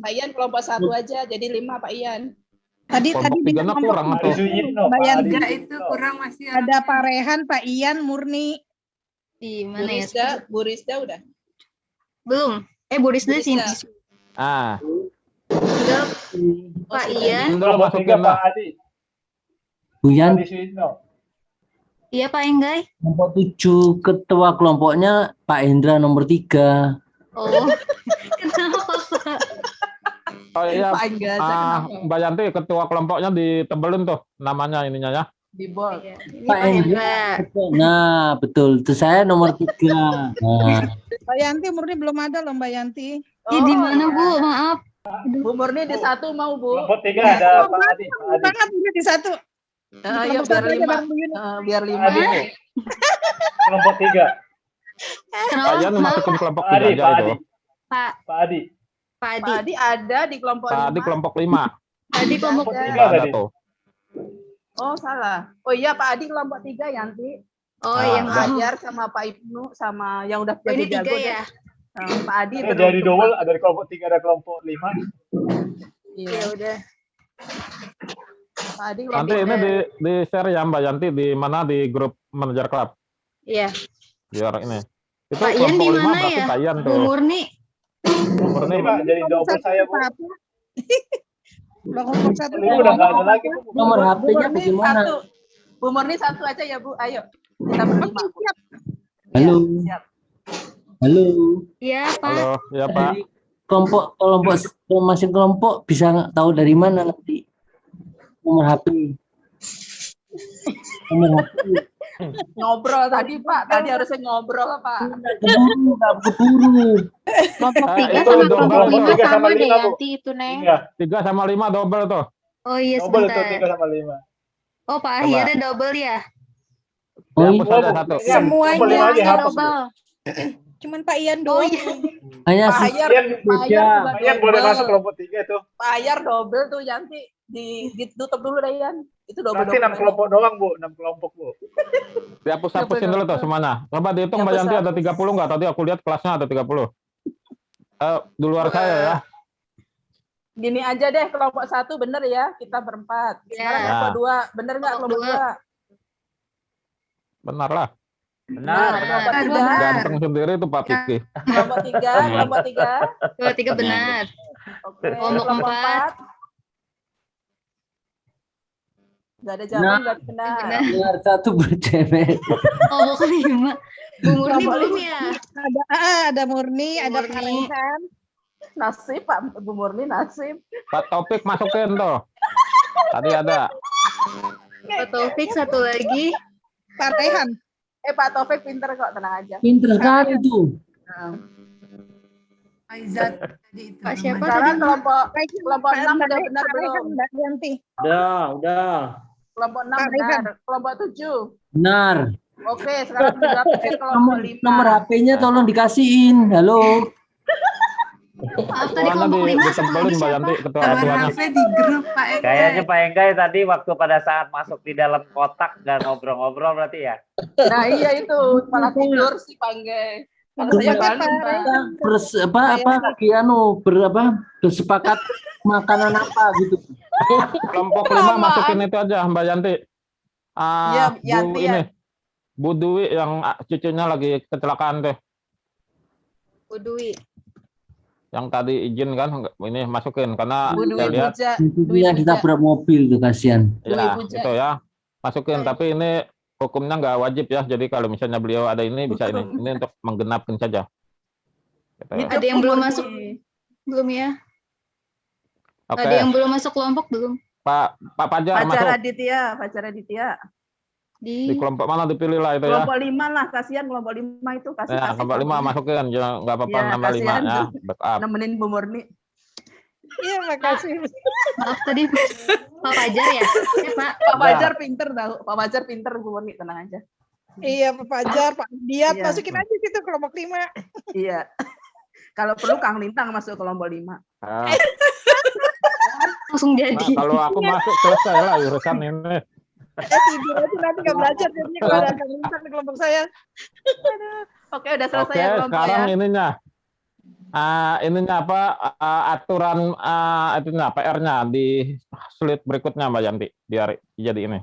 Ian kelompok 1 aja, jadi 5 Pak Ian. Tadi Kelompok di 3 kurang Adi tuh. Suyitno, Mbak Pak Adi Ya Yanti. itu kurang masih Ada Pak Rehan, Pak Ian, Murni. Di Bu mana ya? Rizda, Bu Rizda udah. Belum. Bu Rizda sini. Ah, Tinggal Pak Ian. Indra Kelompok 3 masukin Pak lah. Adi. Bu Yanti. Adi Suyitno. Iya Pak Enggai. Kelompok 7 ketua kelompoknya Pak Hendra nomor 3. Oh. Kenapa Pak? Oh iya, Pak Angge aja kenapa? Mbak Yanti ketua kelompoknya ditebelin tuh namanya ininya ya. Di bold. Ini Pak Pak Hendra. Hendra. Nah, betul. Itu saya nomor 3. Nah, Mbak Yanti, Murni belum ada loh Mbak Yanti. Ih, di mana Bu? Maaf. Bu Murni di 1 mau Bu. Kelompok 3 ada Pak Adi. Pak Adi. Banget ini di 1. Ayo biar 5. Biar 5. Adi Bu. Kelompok 3. Pak Ian masukin kelompok Pak 3 Adi, aja Pak itu. Adi. Pak Pak Adi. Pak Pak Adi. Adi ada di kelompok Pak Adi 5. kelompok 5. Pak Adi kelompok Ada. Tiga Nggak ada tadi. tuh. Oh salah. Oh iya Pak Adi kelompok 3 Yanti. Oh, Ah, yang Pak Ajar sama Pak Ibnu sama yang udah Oh, ini jago-jago 3 ya? deh. Pak Adi Dari double ada di kelompok 3 ada kelompok 5. Iya. Ya udah. Pak Adi Nanti ini di share ya Mbak Yanti di mana di grup manajer klub. Iya. Biar ini. Itu Pak Ian kelompok di 5 mana berarti ya? Pak Ian Bu tuh. Murni. Murni Ini Pak jadi double saya Bu. Kelompok 1. Ini udah nggak ada lagi Bu. nomor HP-nya Murni bagaimana? 1. Bu Murni 1 aja ya Bu. Ayo. Kita berlima. Halo. Siap. Halo. Iya Pak. Halo, ya Pak. Kelompok masing kelompok bisa nggak tahu dari mana nanti nomor HP. Nomor HP. Ngobrol tadi Pak. Tadi harusnya ngobrol Pak. Keburu. Kelompok 3 itu sama double, kelompok 5 tiga sama sama deh lima, Bu. Yanti itu Neng. Iya, 3 sama 5 double tuh. Oh iya double itu sebentar. 3 sama 5. Oh Pak Ahyarnya double ya? Oh, Dihapus aja satu. Semuanya Double aja hapus. Bu. double. Cuman Pak Ian Oh doang. iya. Hanya Pak Ayar, Ian, Pak Ayar juga Pak Ian boleh double. masuk kelompok 3 itu. Pak Ayar double tuh Yanti. Ditutup dulu deh Yan. Itu Nanti 6 kelompok doang Bu, 6 kelompok Bu. Dihapus-hapusin dulu tuh semuanya. Coba dihitung Mbak Yanti ada 30 nggak? Tadi aku lihat kelasnya ada 30. Di luar saya ya. Gini aja deh, kelompok 1 bener ya, kita berempat. Sekarang Ya. kelompok 2, bener nggak kelompok 2? Benar lah. Benar. Kelompok 3, Ganteng sendiri itu Pak Kiki. kelompok 3, kelompok 3. Kelompok 3 benar. Oke, Kelompok kelompok 4. 4. Nggak ada jawaban, nggak benar. benar satu bercemet. Oh bukan 5. Bu Murni Kelompok belum 5. ya? Ada Murni, ada Pak Murni. Rehan. Nasib Pak Bu Murni, nasib. Pak Topik masukin tuh. Tadi ada. Pak Taufik satu lagi. Pak Rehan. Pak Taufik pinter kok, tenang aja. Pinter sekali tuh. Aizat tadi itu. Pak siapa Sekarang tadi? kelompok 6 udah benar belum? Mbak Yanti. Udah. Kelompok 6 Pak benar. Kelompok 7. Benar. Oke, sekarang sudah ke kelompok 5. Nomor HP-nya tolong dikasihin. Halo. Maaf tadi Soalnya kelompok 5 sama ditebelin lagi Mbak siapa? Yanti ketua Nomor ketuanya. HP di grup Pak Eka. Kayaknya Pak Enggai tadi waktu pada saat masuk di dalam kotak nggak ngobrol-ngobrol berarti ya? Nah iya itu, malah tidur sih Pangge. bersepakat makanan apa gitu. Kelompok 5 masukin itu aja Mbak Yanti. Yanti ini Bu Dwi yang cucunya lagi kecelakaan teh. Bu Dwi. Yang tadi izin kan ini masukin karena Bu saya lihat yang ditabrak mobil tuh kasihan. Ya, itu ya. Masukin tapi ini hukumnya nggak wajib ya. Jadi kalau misalnya beliau ada ini bisa ini untuk menggenapkan saja. Gitu. Ada yang belum masuk? Belum ya? Oke. Ada yang belum masuk kelompok belum? Pak Fajar masuk. Fajar Aditya. Di kelompok mana dipilih lah itu ya? Kelompok 5 lah, kasihan kelompok 5 itu kasih. Kelompok 5 masukin, nggak apa-apa nambah 5 ya. Backup. Nemenin Bu Murni. Iya, makasih. Maaf tadi Pak Fajar ya? Pak. Pak Fajar pinter tahu. Pak Fajar pinter Bu Murni, tenang aja. Iya, Pak Fajar, Pak Diat, masukin aja gitu kelompok 5. Iya. Kalau perlu Kang Lintang masuk kelompok 5. Langsung jadi. Nah, kalau aku masuk selesai lah urusan ini. Tidur aja nanti nggak belajar jadinya kalau ada Kang Lintang di kelompok saya. Oke, udah selesai ya kelompok sekarang ya. ininya apa aturan itunya PR-nya di slide berikutnya Mbak Yanti biar jadi ini.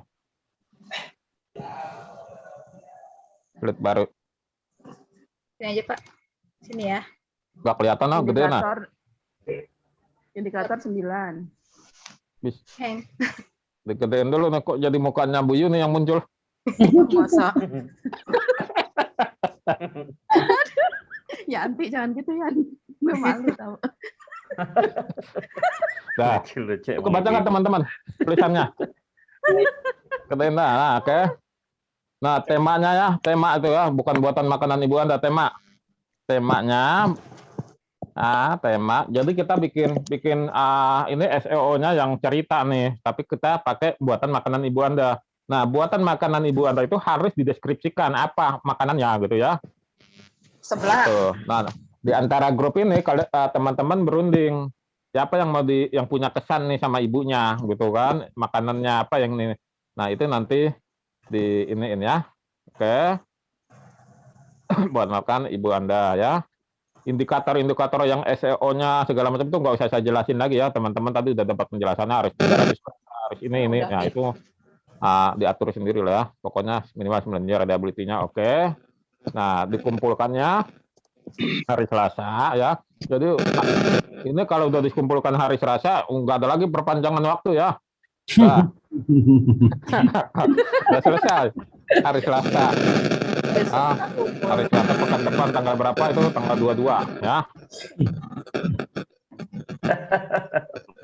Slide baru. Sini aja Pak. Sini ya. Gak kelihatan lah gede nah. Indikator 9. Digedein dulu nih kok jadi mukanya Bu Yuni yang muncul. Masa. Yanti jangan gitu ya. Gue malu tau. Nah, kebaca nggak teman-teman tulisannya? Gedein nah, oke. Nah, temanya ya, tema itu ya, bukan buatan makanan Ibu Anda, temanya. Tema. Jadi kita bikin ini SEO-nya yang cerita nih, tapi kita pakai buatan makanan Ibu Anda. Nah, buatan makanan Ibu Anda itu harus dideskripsikan apa makanannya gitu ya. Sebelah. Nah, di antara grup ini kalau teman-teman berunding siapa yang mau yang punya kesan nih sama ibunya gitu kan, makanannya apa yang ini. Nah, itu nanti di ini ya. Oke. Buat makan Ibu Anda ya. Indikator-indikator yang SEO-nya segala macam itu nggak usah saya jelasin lagi ya, teman-teman tadi udah dapat penjelasannya harus ini ya itu diatur sendiri lah ya, pokoknya minimal 9 year reliability-nya oke. Nah, dikumpulkannya hari Selasa ya, jadi ini kalau udah dikumpulkan hari Selasa nggak ada lagi perpanjangan waktu ya. Nah. Udah selesai hari Selasa. Hari Selasa pekan depan tanggal berapa itu? Tanggal 22 ya.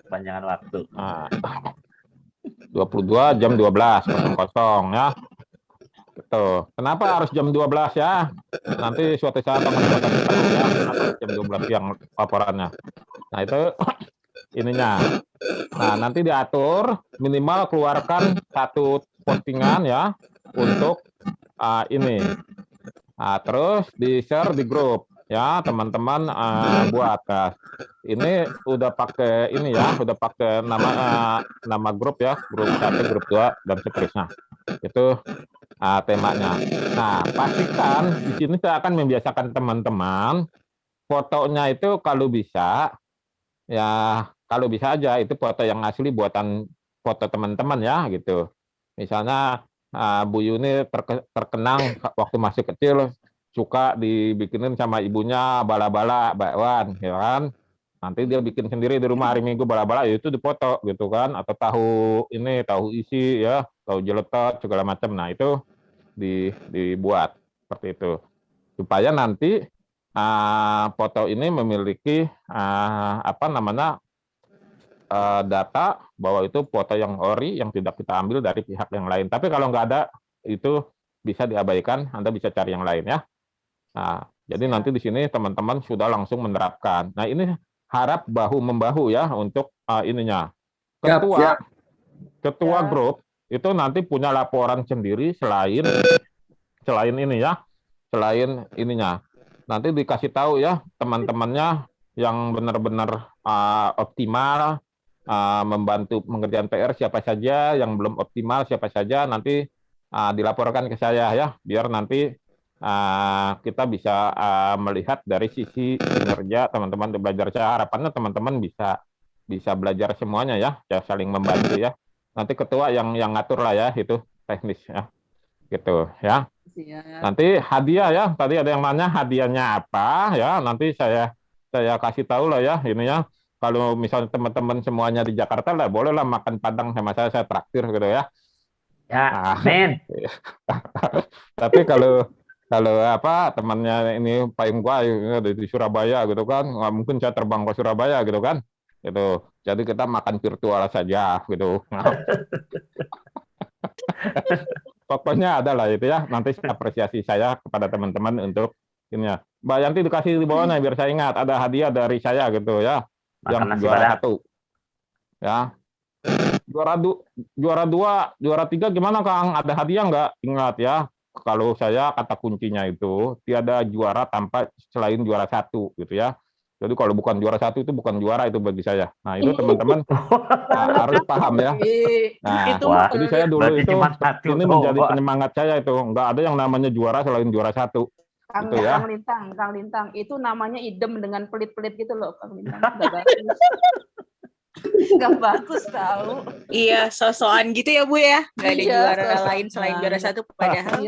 Panjangan waktu. 22 jam 12 ya. Gitu. Kenapa harus jam 12 ya? Nanti suatu saat akan kita tahu ya kenapa jam 12 siang laporannya. Nah, itu ininya. Nah, nanti diatur minimal keluarkan 1 postingan ya untuk ini. Nah, terus di-share di grup ya, teman-teman buat. Nah, ini udah pakai ini ya, udah pakai nama grup ya, grup 1, grup 2 dan seterusnya. Itu temanya. Nah, pastikan di sini saya akan membiasakan teman-teman fotonya itu kalau bisa ya, kalau bisa aja itu foto yang asli buatan foto teman-teman ya gitu. Misalnya Bu Yuni terkenang waktu masih kecil suka dibikinin sama ibunya bala-bala bakwan, ya kan? Nanti dia bikin sendiri di rumah hari Minggu bala-bala, itu dipoto gitu kan? Atau tahu isi ya, tahu jeletot segala macam. Nah itu dibuat seperti itu supaya nanti foto ini memiliki data bahwa itu foto yang ori yang tidak kita ambil dari pihak yang lain. Tapi kalau nggak ada itu bisa diabaikan, Anda bisa cari yang lain ya. Nah, jadi nanti di sini teman-teman sudah langsung menerapkan. Nah, ini harap bahu-membahu ya untuk ininya. Ketua grup itu nanti punya laporan sendiri selain ini ya, selain ininya. Nanti dikasih tahu ya teman-temannya yang benar-benar optimal membantu mengerjakan PR siapa saja, yang belum optimal siapa saja, nanti dilaporkan ke saya ya, biar nanti kita bisa melihat dari sisi kinerja teman-teman belajar. Saya harapannya teman-teman bisa belajar semuanya ya saling membantu ya. Nanti ketua yang ngatur lah ya itu teknis ya, gitu ya. Nanti hadiah ya, tadi ada yang nanya hadiahnya apa ya, nanti saya kasih tahu lah ya ini ya. Kalau misalnya teman-teman semuanya di Jakarta lah, bolehlah makan Padang sama saya traktir gitu ya. Ya, amin. Tapi kalau apa temannya ini payung gua di Surabaya gitu kan, nggak mungkin saya terbang ke Surabaya gitu kan, gitu. Jadi kita makan virtual saja gitu. Pokoknya ada lah itu ya. Nanti apresiasi saya kepada teman-teman untuk ini ya. Mbak Yanti dikasih di bawahnya biar saya ingat ada hadiah dari saya gitu ya. Yang juara 1 ya, juara 2, juara 3 gimana Kang? Ada hadiah nggak? Ingat ya, kalau saya kata kuncinya itu tiada juara tanpa selain juara 1 gitu ya. Jadi kalau bukan juara 1 itu bukan juara itu bagi saya. Nah itu teman-teman harus paham ya. Nah jadi saya dulu itu ini menjadi penyemangat saya itu, nggak ada yang namanya juara selain juara 1. Kang, gitu ya. Kang Lintang, itu namanya idem dengan pelit-pelit gitu loh, Kang Lintang. Nggak bagus tahu. Iya, sosokan gitu ya Bu ya. Nggak ada juara lain selain juara 1 padahal.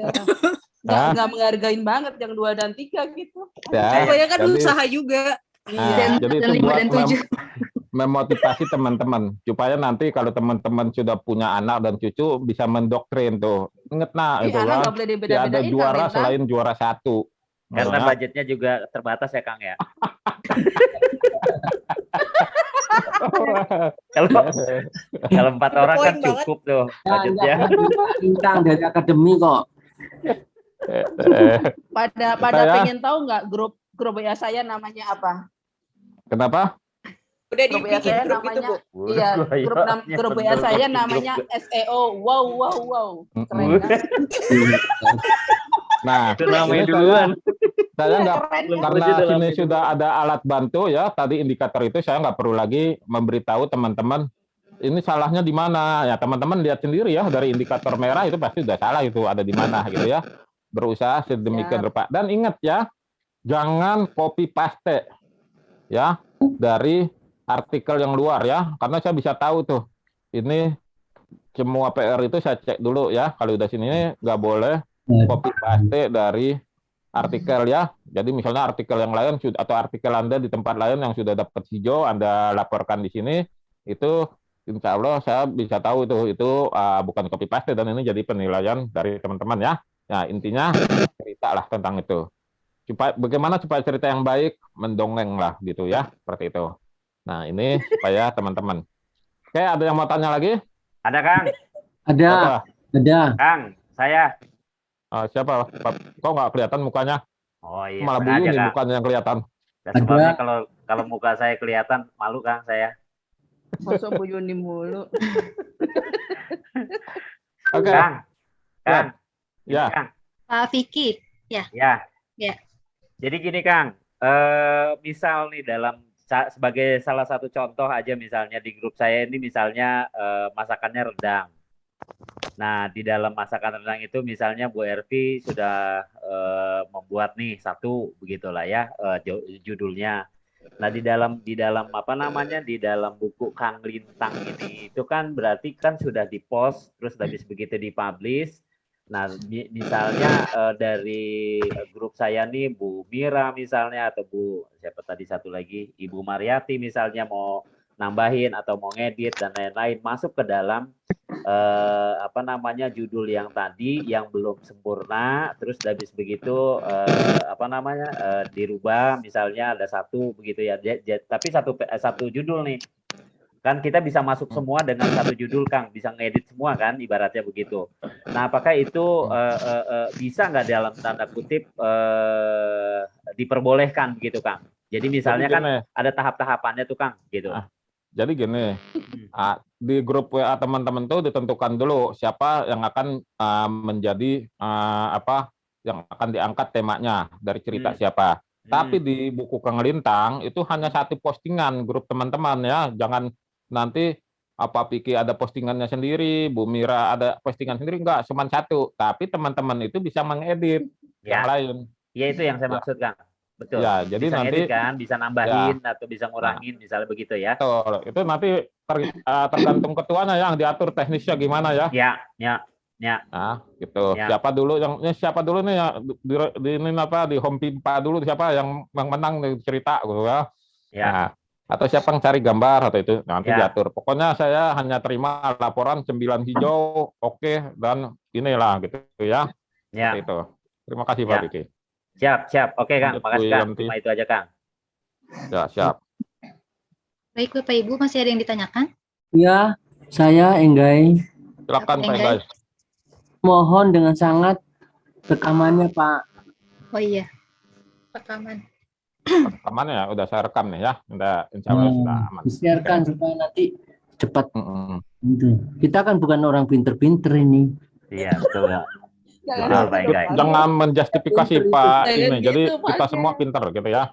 Nggak menghargain banget yang 2 dan 3 gitu. Ya, pokoknya kan usaha juga. Jadi itu buat memotivasi teman-teman supaya nanti kalau teman-teman sudah punya anak dan cucu bisa mendoktrin tuh. Ingat itu kan, ada juara selain juara 1. Karena budgetnya juga terbatas ya Kang ya. Kalau 4 orang kan cukup tuh budgetnya. Bintang dari akademi kok. Pada pengen tahu nggak grup WA saya namanya apa? Kenapa? Udah grup WA saya namanya itu, Bu. Iya, grup WA saya namanya SEO. Wow. Keren kan? Nah, itu namanya duluan. Saya nggak, karena sini sudah ada alat bantu ya, tadi indikator itu saya nggak perlu lagi memberitahu teman-teman ini salahnya di mana ya. Teman-teman lihat sendiri ya, dari indikator merah itu pasti sudah salah itu ada di mana gitu ya. Berusaha sedemikian rupa, dan ingat ya, jangan copy paste ya dari artikel yang luar ya, karena saya bisa tahu tuh ini semua PR itu saya cek dulu ya. Kalau udah sini nggak boleh copy paste dari artikel ya. Jadi misalnya artikel yang lain atau artikel Anda di tempat lain yang sudah dapat hijau Anda laporkan di sini, itu insya Allah saya bisa tahu itu bukan copy paste, dan ini jadi penilaian dari teman-teman ya. Nah intinya cerita lah tentang itu. Bagaimana supaya cerita yang baik, mendongeng lah gitu ya, seperti itu. Nah ini supaya teman-teman. Oke, ada yang mau tanya lagi? Ada Kang? Ada. Kang, saya. Siapa? Kok nggak kelihatan mukanya? Oh iya. Malah bunyi nih mukanya yang kelihatan. Ya, sebabnya kalau muka saya kelihatan malu Kang saya. Masa Bu Yuni mulu. Oke. Kang. Ya. Kang. Vicky. Ya. Jadi gini Kang, misal nih sebagai salah satu contoh aja, misalnya di grup saya ini misalnya masakannya rendang. Nah, di dalam masakan rendang itu misalnya Bu Ervi sudah membuat nih satu begitulah ya judulnya. Nah, di dalam apa namanya, di dalam buku Kang Lintang ini itu kan berarti kan sudah dipost, terus habis begitu dipublish. Nah, misalnya dari grup saya nih Bu Mira misalnya, atau Bu siapa tadi satu lagi, Ibu Mariati misalnya mau nambahin atau mau ngedit dan lain-lain, masuk ke dalam apa namanya judul yang tadi yang belum sempurna, terus habis begitu apa namanya dirubah, misalnya ada satu begitu ya, tapi satu judul nih kan, kita bisa masuk semua dengan satu judul Kang, bisa ngedit semua kan ibaratnya begitu. Nah, apakah itu bisa nggak dalam tanda kutip diperbolehkan begitu Kang? Jadi misalnya kan ada tahap-tahapannya tuh Kang gitu. Jadi gini, di grup WA teman-teman tuh ditentukan dulu siapa yang akan menjadi apa yang akan diangkat temanya dari cerita siapa. Tapi di buku Kang Lintang itu hanya satu postingan grup teman-teman ya, jangan nanti apa Piki ada postingannya sendiri, Bu Mira ada postingan sendiri, enggak, cuma satu. Tapi teman-teman itu bisa mengedit yang lain. Ya itu yang saya maksud, Kang. Betul. Ya, jadi bisa nanti edit kan, bisa nambahin atau bisa ngurangin, misalnya begitu ya. Betul. Itu nanti tergantung ketuanya yang diatur teknisnya gimana ya. Ya. Nah, gitu. Ya. Siapa dulu nih ya di home pimpa dulu siapa yang menang nih cerita gitu ya. Nah, atau siapa yang cari gambar atau itu nanti diatur. Pokoknya saya hanya terima laporan 9 hijau, oke, dan inilah gitu ya. Seperti itu. Terima kasih Pak Diki. Siap. Oke, Kang. Makasih, Kang. Cuma itu aja, Kang. Ya, siap. Baik, Bapak Ibu, masih ada yang ditanyakan? Ya, saya Enggai. Silakan Pak Enggai. Mohon dengan sangat rekamannya, Pak. Oh iya, rekaman. Rekamannya ya, udah saya rekam nih ya. Udah, insya Allah sudah aman. Disiarkan supaya nanti cepat. Kita kan bukan orang pinter-pinter ini. Iya, betul ya. Jangan menjustifikasi Pak ini. Jadi kita semua pinter gitu ya.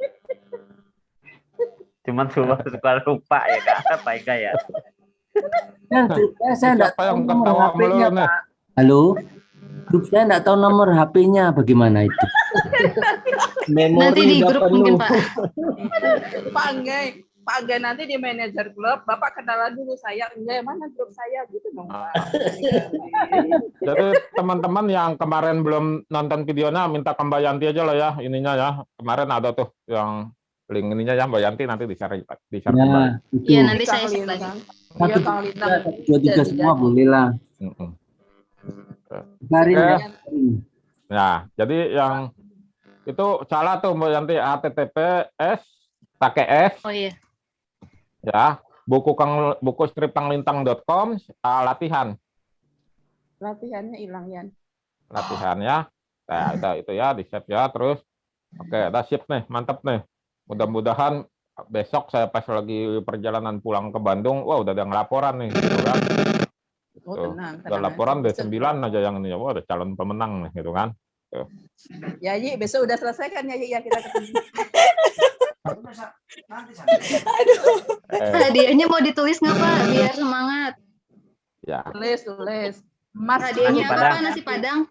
Cuman suka lupa ya Kak, Pak Ega ya. Saya enggak tahu nomor HP-nya, Pak. Halo? Grup saya enggak tahu nomor HP-nya, bagaimana itu? Nanti di grup mungkin Pak. Pak Angga nanti di manajer klub, Bapak kenalan dulu saya, Enggai mana grup saya gitu dong. Jadi teman-teman yang kemarin belum nonton videonya minta ke Mbak Yanti aja lah ya ininya ya. Kemarin ada tuh yang link ininya ya Mbak Yanti nanti di-share ya, iya nanti saya share lagi. 1, 2, 3 semua boleh lah. Nah, jadi yang itu salah tuh Mbak Yanti, HTTPS pakai S. Oh iya. Ya, buku stripkanglintang.com latihan. Latihannya hilang ya. Latihannya. Nah, itu ya di-save ya terus. Oke, udah sip nih, mantap nih. Mudah-mudahan besok saya pas lagi perjalanan pulang ke Bandung, wah udah ada laporan nih gitu kan. Udah laporan deh 9 aja yang ini, wah ada calon pemenang nih gitu kan. Tuh. Ya, Yi, besok udah selesai kan ya, Yi, ya kita ketemu. Hadiahnya mau ditulis nggak Pak biar semangat? Ya. Tulis. Mas hadiahnya apa? Nasi Padang.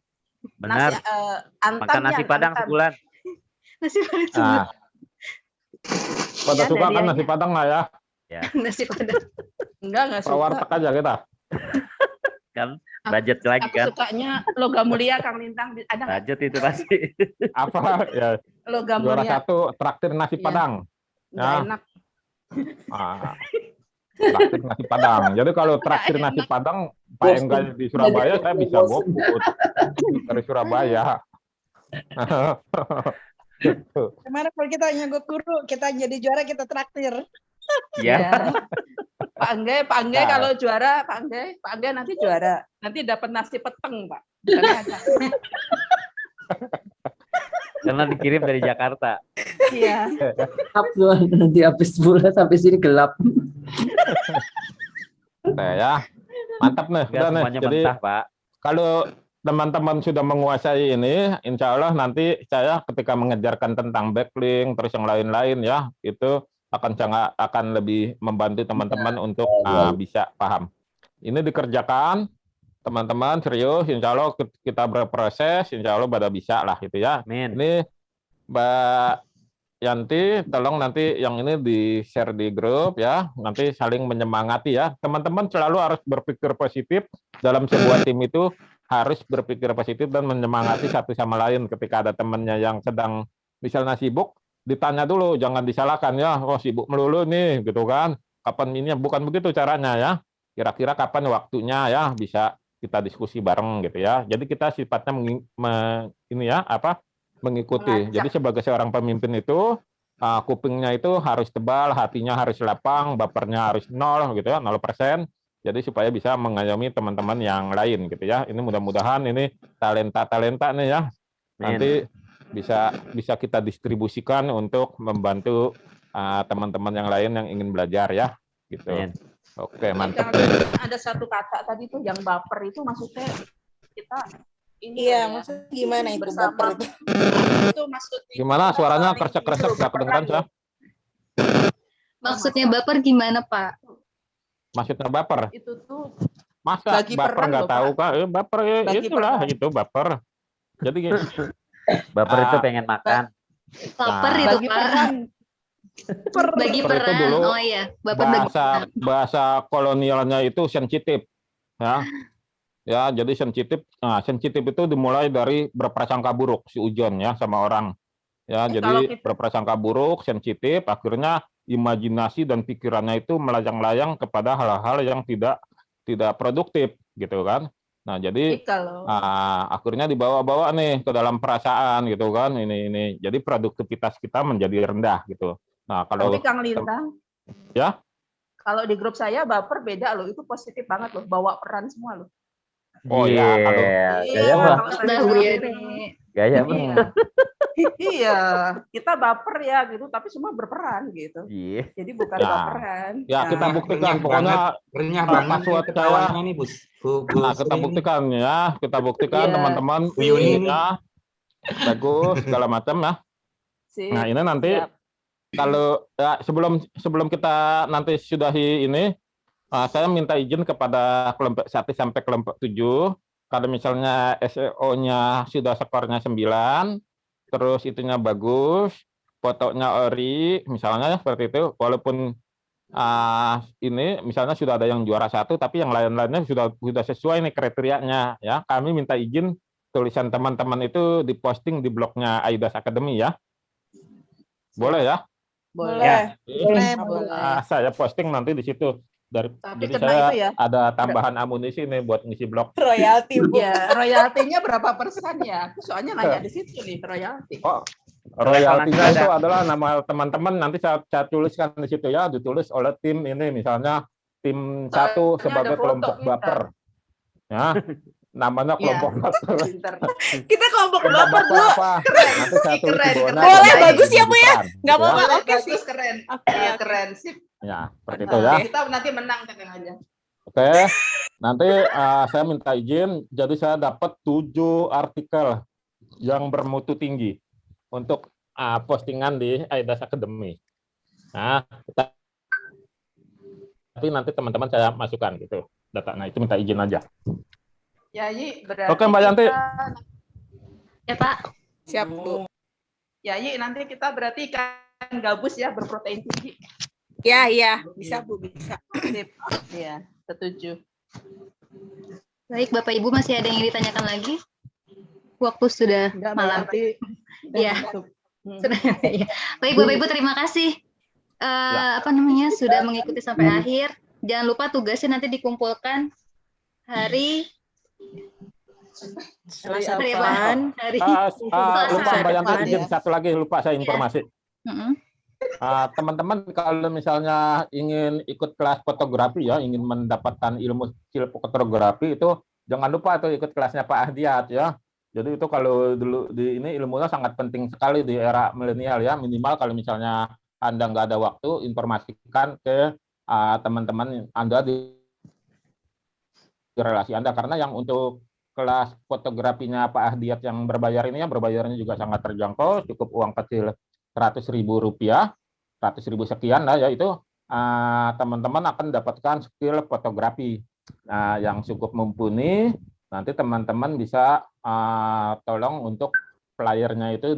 Benar. Makan nasi Padang sebulan. Nasi Padang sebulan. Pada suka kan nasi Padang nggak ya? Ya. Nasi Padang. Enggak suka. Warteg aja kita. Kan budget lagi kan. Aku sukanya logam mulia Kang Lintang. Ada nggak? Budget itu pasti. Apa ya? Logam juara mulia. 1 traktir nasi Padang. Nggak enak. Traktir nasi Padang. Jadi kalau traktir nasi Padang, Pak Enggai di Surabaya, saya bisa GoFood dari Surabaya. Gimana kalau kita nyogok guru, kita jadi juara, kita traktir. Iya. Pak Enggai kalau juara, Pak Enggai nanti juara. Nanti dapat nasi peteng, Pak. Karena dikirim dari Jakarta. Iya. Nanti habis bulan sampai sini gelap. Nah, ya. Mantap nih. Udah nih. Jadi mentah, Pak. Kalau teman-teman sudah menguasai ini, insya Allah nanti saya ketika mengejarkan tentang backlink terus yang lain-lain ya, itu akan lebih membantu teman-teman untuk bisa paham. Ini dikerjakan, teman-teman serius, insya Allah kita berproses, insya Allah pada bisa lah gitu ya. Amin. Ini Mbak Yanti, tolong nanti yang ini di-share di grup ya, nanti saling menyemangati ya. Teman-teman selalu harus berpikir positif, dalam sebuah tim itu harus berpikir positif dan menyemangati satu sama lain. Ketika ada temannya yang sedang misalnya sibuk, ditanya dulu, jangan disalahkan ya, oh sibuk melulu nih gitu kan, kapan ini, bukan begitu caranya ya. Kira-kira kapan waktunya ya, bisa kita diskusi bareng gitu ya. Jadi kita sifatnya mengikuti. Jadi sebagai seorang pemimpin itu kupingnya itu harus tebal, hatinya harus lapang, bapernya harus 0 gitu ya, 0%. Jadi supaya bisa mengayomi teman-teman yang lain gitu ya. Ini mudah-mudahan ini talenta-talenta nih ya. Nanti bisa kita distribusikan untuk membantu teman-teman yang lain yang ingin belajar ya gitu. Oke, mantap. Ada satu kata tadi tuh yang baper itu maksudnya kita ini iya, maksudnya gimana itu bersama baper? Itu maksudnya gimana suaranya kresek-kresek nggak kedengeran saya? Maksudnya baper gimana Pak? Maksudnya baper? Itu tuh masa baper nggak tahu Kak? Baper ya itulah itu baper. Jadi Baper itu pengen makan. Baper Nah, itu Bagi Pak. peran. Bagi baper itu peran. dulu Oh iya, baper bagi peran. bahasa kolonialnya itu sensitif, ya. Ya, jadi sensitif. Nah, sensitif itu dimulai dari berprasangka buruk si Ujon ya sama orang. Ya, kalau jadi berprasangka buruk, sensitif, akhirnya imajinasi dan pikirannya itu melayang-layang kepada hal-hal yang tidak produktif gitu kan. Nah, jadi kalau akhirnya dibawa-bawa nih ke dalam perasaan gitu kan. Ini. Jadi produktivitas kita menjadi rendah gitu. Nah, kalau tapi Kang Lintang, ya, kalau di grup saya baper beda loh, itu positif banget loh, bawa peran semua loh. oh ya, kalau Gaya kalau Bang. saya sendiri. Gaya Bang. Iya, kita baper ya gitu, tapi semua berperan gitu. Iya. Jadi bukan Ya. baperan. ya kita Nah, buktikan Renyah pokoknya renyah banget password nih saya. ketawanya nih, Bus. Nah, kita buktikan ya, kita buktikan Iya. teman-teman Bu Yuni nih. ya, bagus segala macam ya. sip, Nah, ini nanti siap. kalau ya, sebelum kita nanti sudahi ini, saya minta izin kepada kelompok 1 sampai kelompok 7. Kalau misalnya SEO-nya sudah skornya 9, terus itunya bagus, fotonya ori, misalnya seperti itu, walaupun ini misalnya sudah ada yang juara 1, tapi yang lain-lainnya sudah sesuai nih kriterianya ya. Kami minta izin tulisan teman-teman itu diposting di blognya Aidas Academy ya. Boleh ya? Boleh. Boleh. Saya posting nanti di situ. Tapi Jadi kena saya itu ya. ada tambahan amunisi nih buat ngisi blog. Royalti, Bu. Ya, royaltinya berapa persen ya? Aku soalnya nanya di situ nih, royalti. Oh, royaltinya itu adalah nama teman-teman, nanti saya tuliskan di situ ya, ditulis oleh tim ini, misalnya tim 1 sebagai kelompok baper. Ya, namanya kelompok baper. Kita kelompok baper, Bu. Apa? Nanti saya tulis di bawahnya. Boleh, bagus ya, Bu ya. Nggak apa-apa, Boleh, oke sih. bagus, keren. Keren sip. Ya, seperti itu ya. Kita nanti menang, tenang aja. Oke, nanti saya minta izin, jadi saya dapat 7 artikel yang bermutu tinggi untuk postingan di Aidas Academy. Nah, tapi nanti teman-teman saya masukkan gitu data. Nah, itu minta izin aja. Yayi, berarti Oke, Mbak Yanti. Ya, Pak. Siap, Bu. Yayi, nanti kita berarti ikan gabus ya, berprotein tinggi. Ya, bisa, Bu, bisa. Sip. Iya, setuju. Baik, Bapak Ibu, masih ada yang ditanyakan lagi? Waktu sudah malam. Iya. Ya. Baik, Bapak Ibu, terima kasih. Sudah mengikuti sampai akhir. Jangan lupa tugasnya nanti dikumpulkan hari Selasa hari depan. Lupa Mbak Yanti, izin satu lagi, lupa saya informasi. Teman-teman kalau misalnya ingin ikut kelas fotografi ya, ingin mendapatkan ilmu skill fotografi itu jangan lupa tuh ikut kelasnya Pak Ahdiat ya. Jadi itu kalau dulu di ini ilmunya sangat penting sekali di era milenial ya. Minimal kalau misalnya Anda nggak ada waktu, informasikan ke teman-teman Anda di relasi Anda, karena yang untuk kelas fotografinya Pak Ahdiat yang berbayar ini ya, berbayarnya juga sangat terjangkau, cukup uang kecil Rp100.000, 100.000 sekian lah ya, itu teman-teman akan mendapatkan skill fotografi yang cukup mumpuni. Nanti teman-teman bisa tolong untuk flyernya itu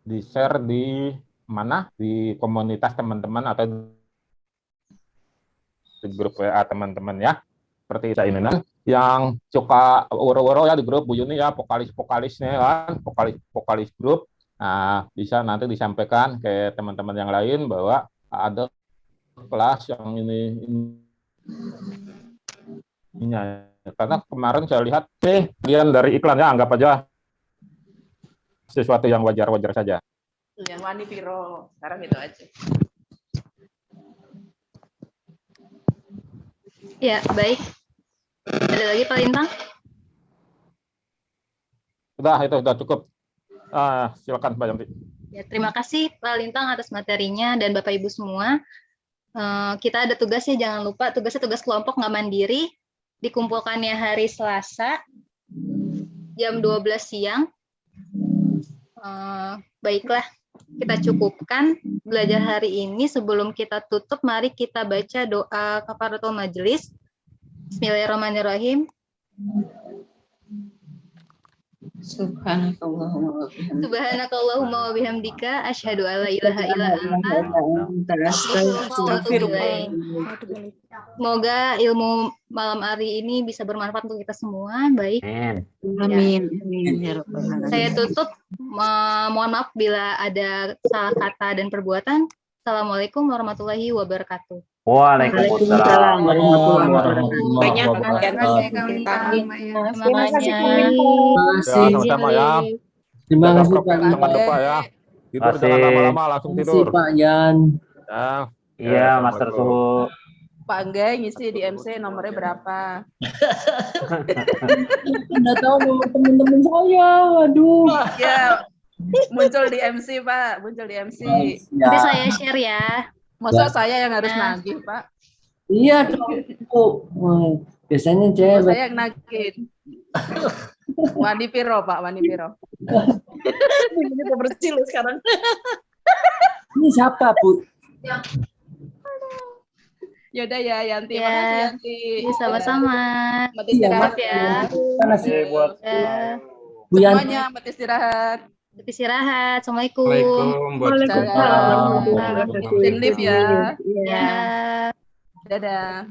di share di mana, di komunitas teman-teman atau di grup WA teman-teman ya, seperti itu ini kan. Yang suka woro-woro ya di grup Bu Yuni ya, vokalis-vokalisnya kan, vokalis grup. Nah, bisa nanti disampaikan ke teman-teman yang lain bahwa ada kelas yang ini. Karena kemarin saya lihat bagian dari iklannya, anggap aja sesuatu yang wajar-wajar saja. Yang Wani Piro, sekarang itu aja. Ya, baik. Ada lagi Pak Lintang? Sudah cukup. Silakan Mbak Yanti. Ya, terima kasih Pak Lintang atas materinya dan Bapak Ibu semua. Kita ada tugasnya, jangan lupa tugasnya tugas kelompok nggak mandiri, dikumpulkannya hari Selasa jam 12 siang. Baiklah, kita cukupkan belajar hari ini. Sebelum kita tutup, mari kita baca doa kafaratul majelis. Bismillahirrahmanirrahim. Subhanakallahumma wa bihamdika asyhadu an la ilaha illa anta astaghfiruka. Semoga ilmu malam hari ini bisa bermanfaat untuk kita semua. Baik. Amin. Saya tutup. Mohon maaf bila ada salah kata dan perbuatan. Assalamualaikum warahmatullahi wabarakatuh. Waalaikumsalam warahmatullahi wabarakatuh. Banyak Terima kasih. Sama-sama ya. Terima kasih Pak. Jangan lupa ya. Tidur Masih. jangan lama-lama, langsung Terima kasih tidur. Pak Yan. Ya. Iya, Master Suhu. Pak Angga ngisi di MC nomornya berapa? Udah tahu nomor teman-teman saya. Waduh. Ya, muncul di MC Pak, muncul di MC. Nanti saya share ya. Masa saya yang harus nagih Pak? Iya dong. Biasanya Saya cewek. yang nagih. Wani Piro Pak, Wani Piro. Ini bersih lu sekarang. Ini siapa Bu? Yaudah ya, Yanti. Makasih Yanti. Sama-sama. Mati istirahat ya. Makasih buat Bu Yan. semuanya, mati istirahat. Mati istirahat. Assalamualaikum. Waalaikumsalam. Tim lift ya. Ya. Dadah.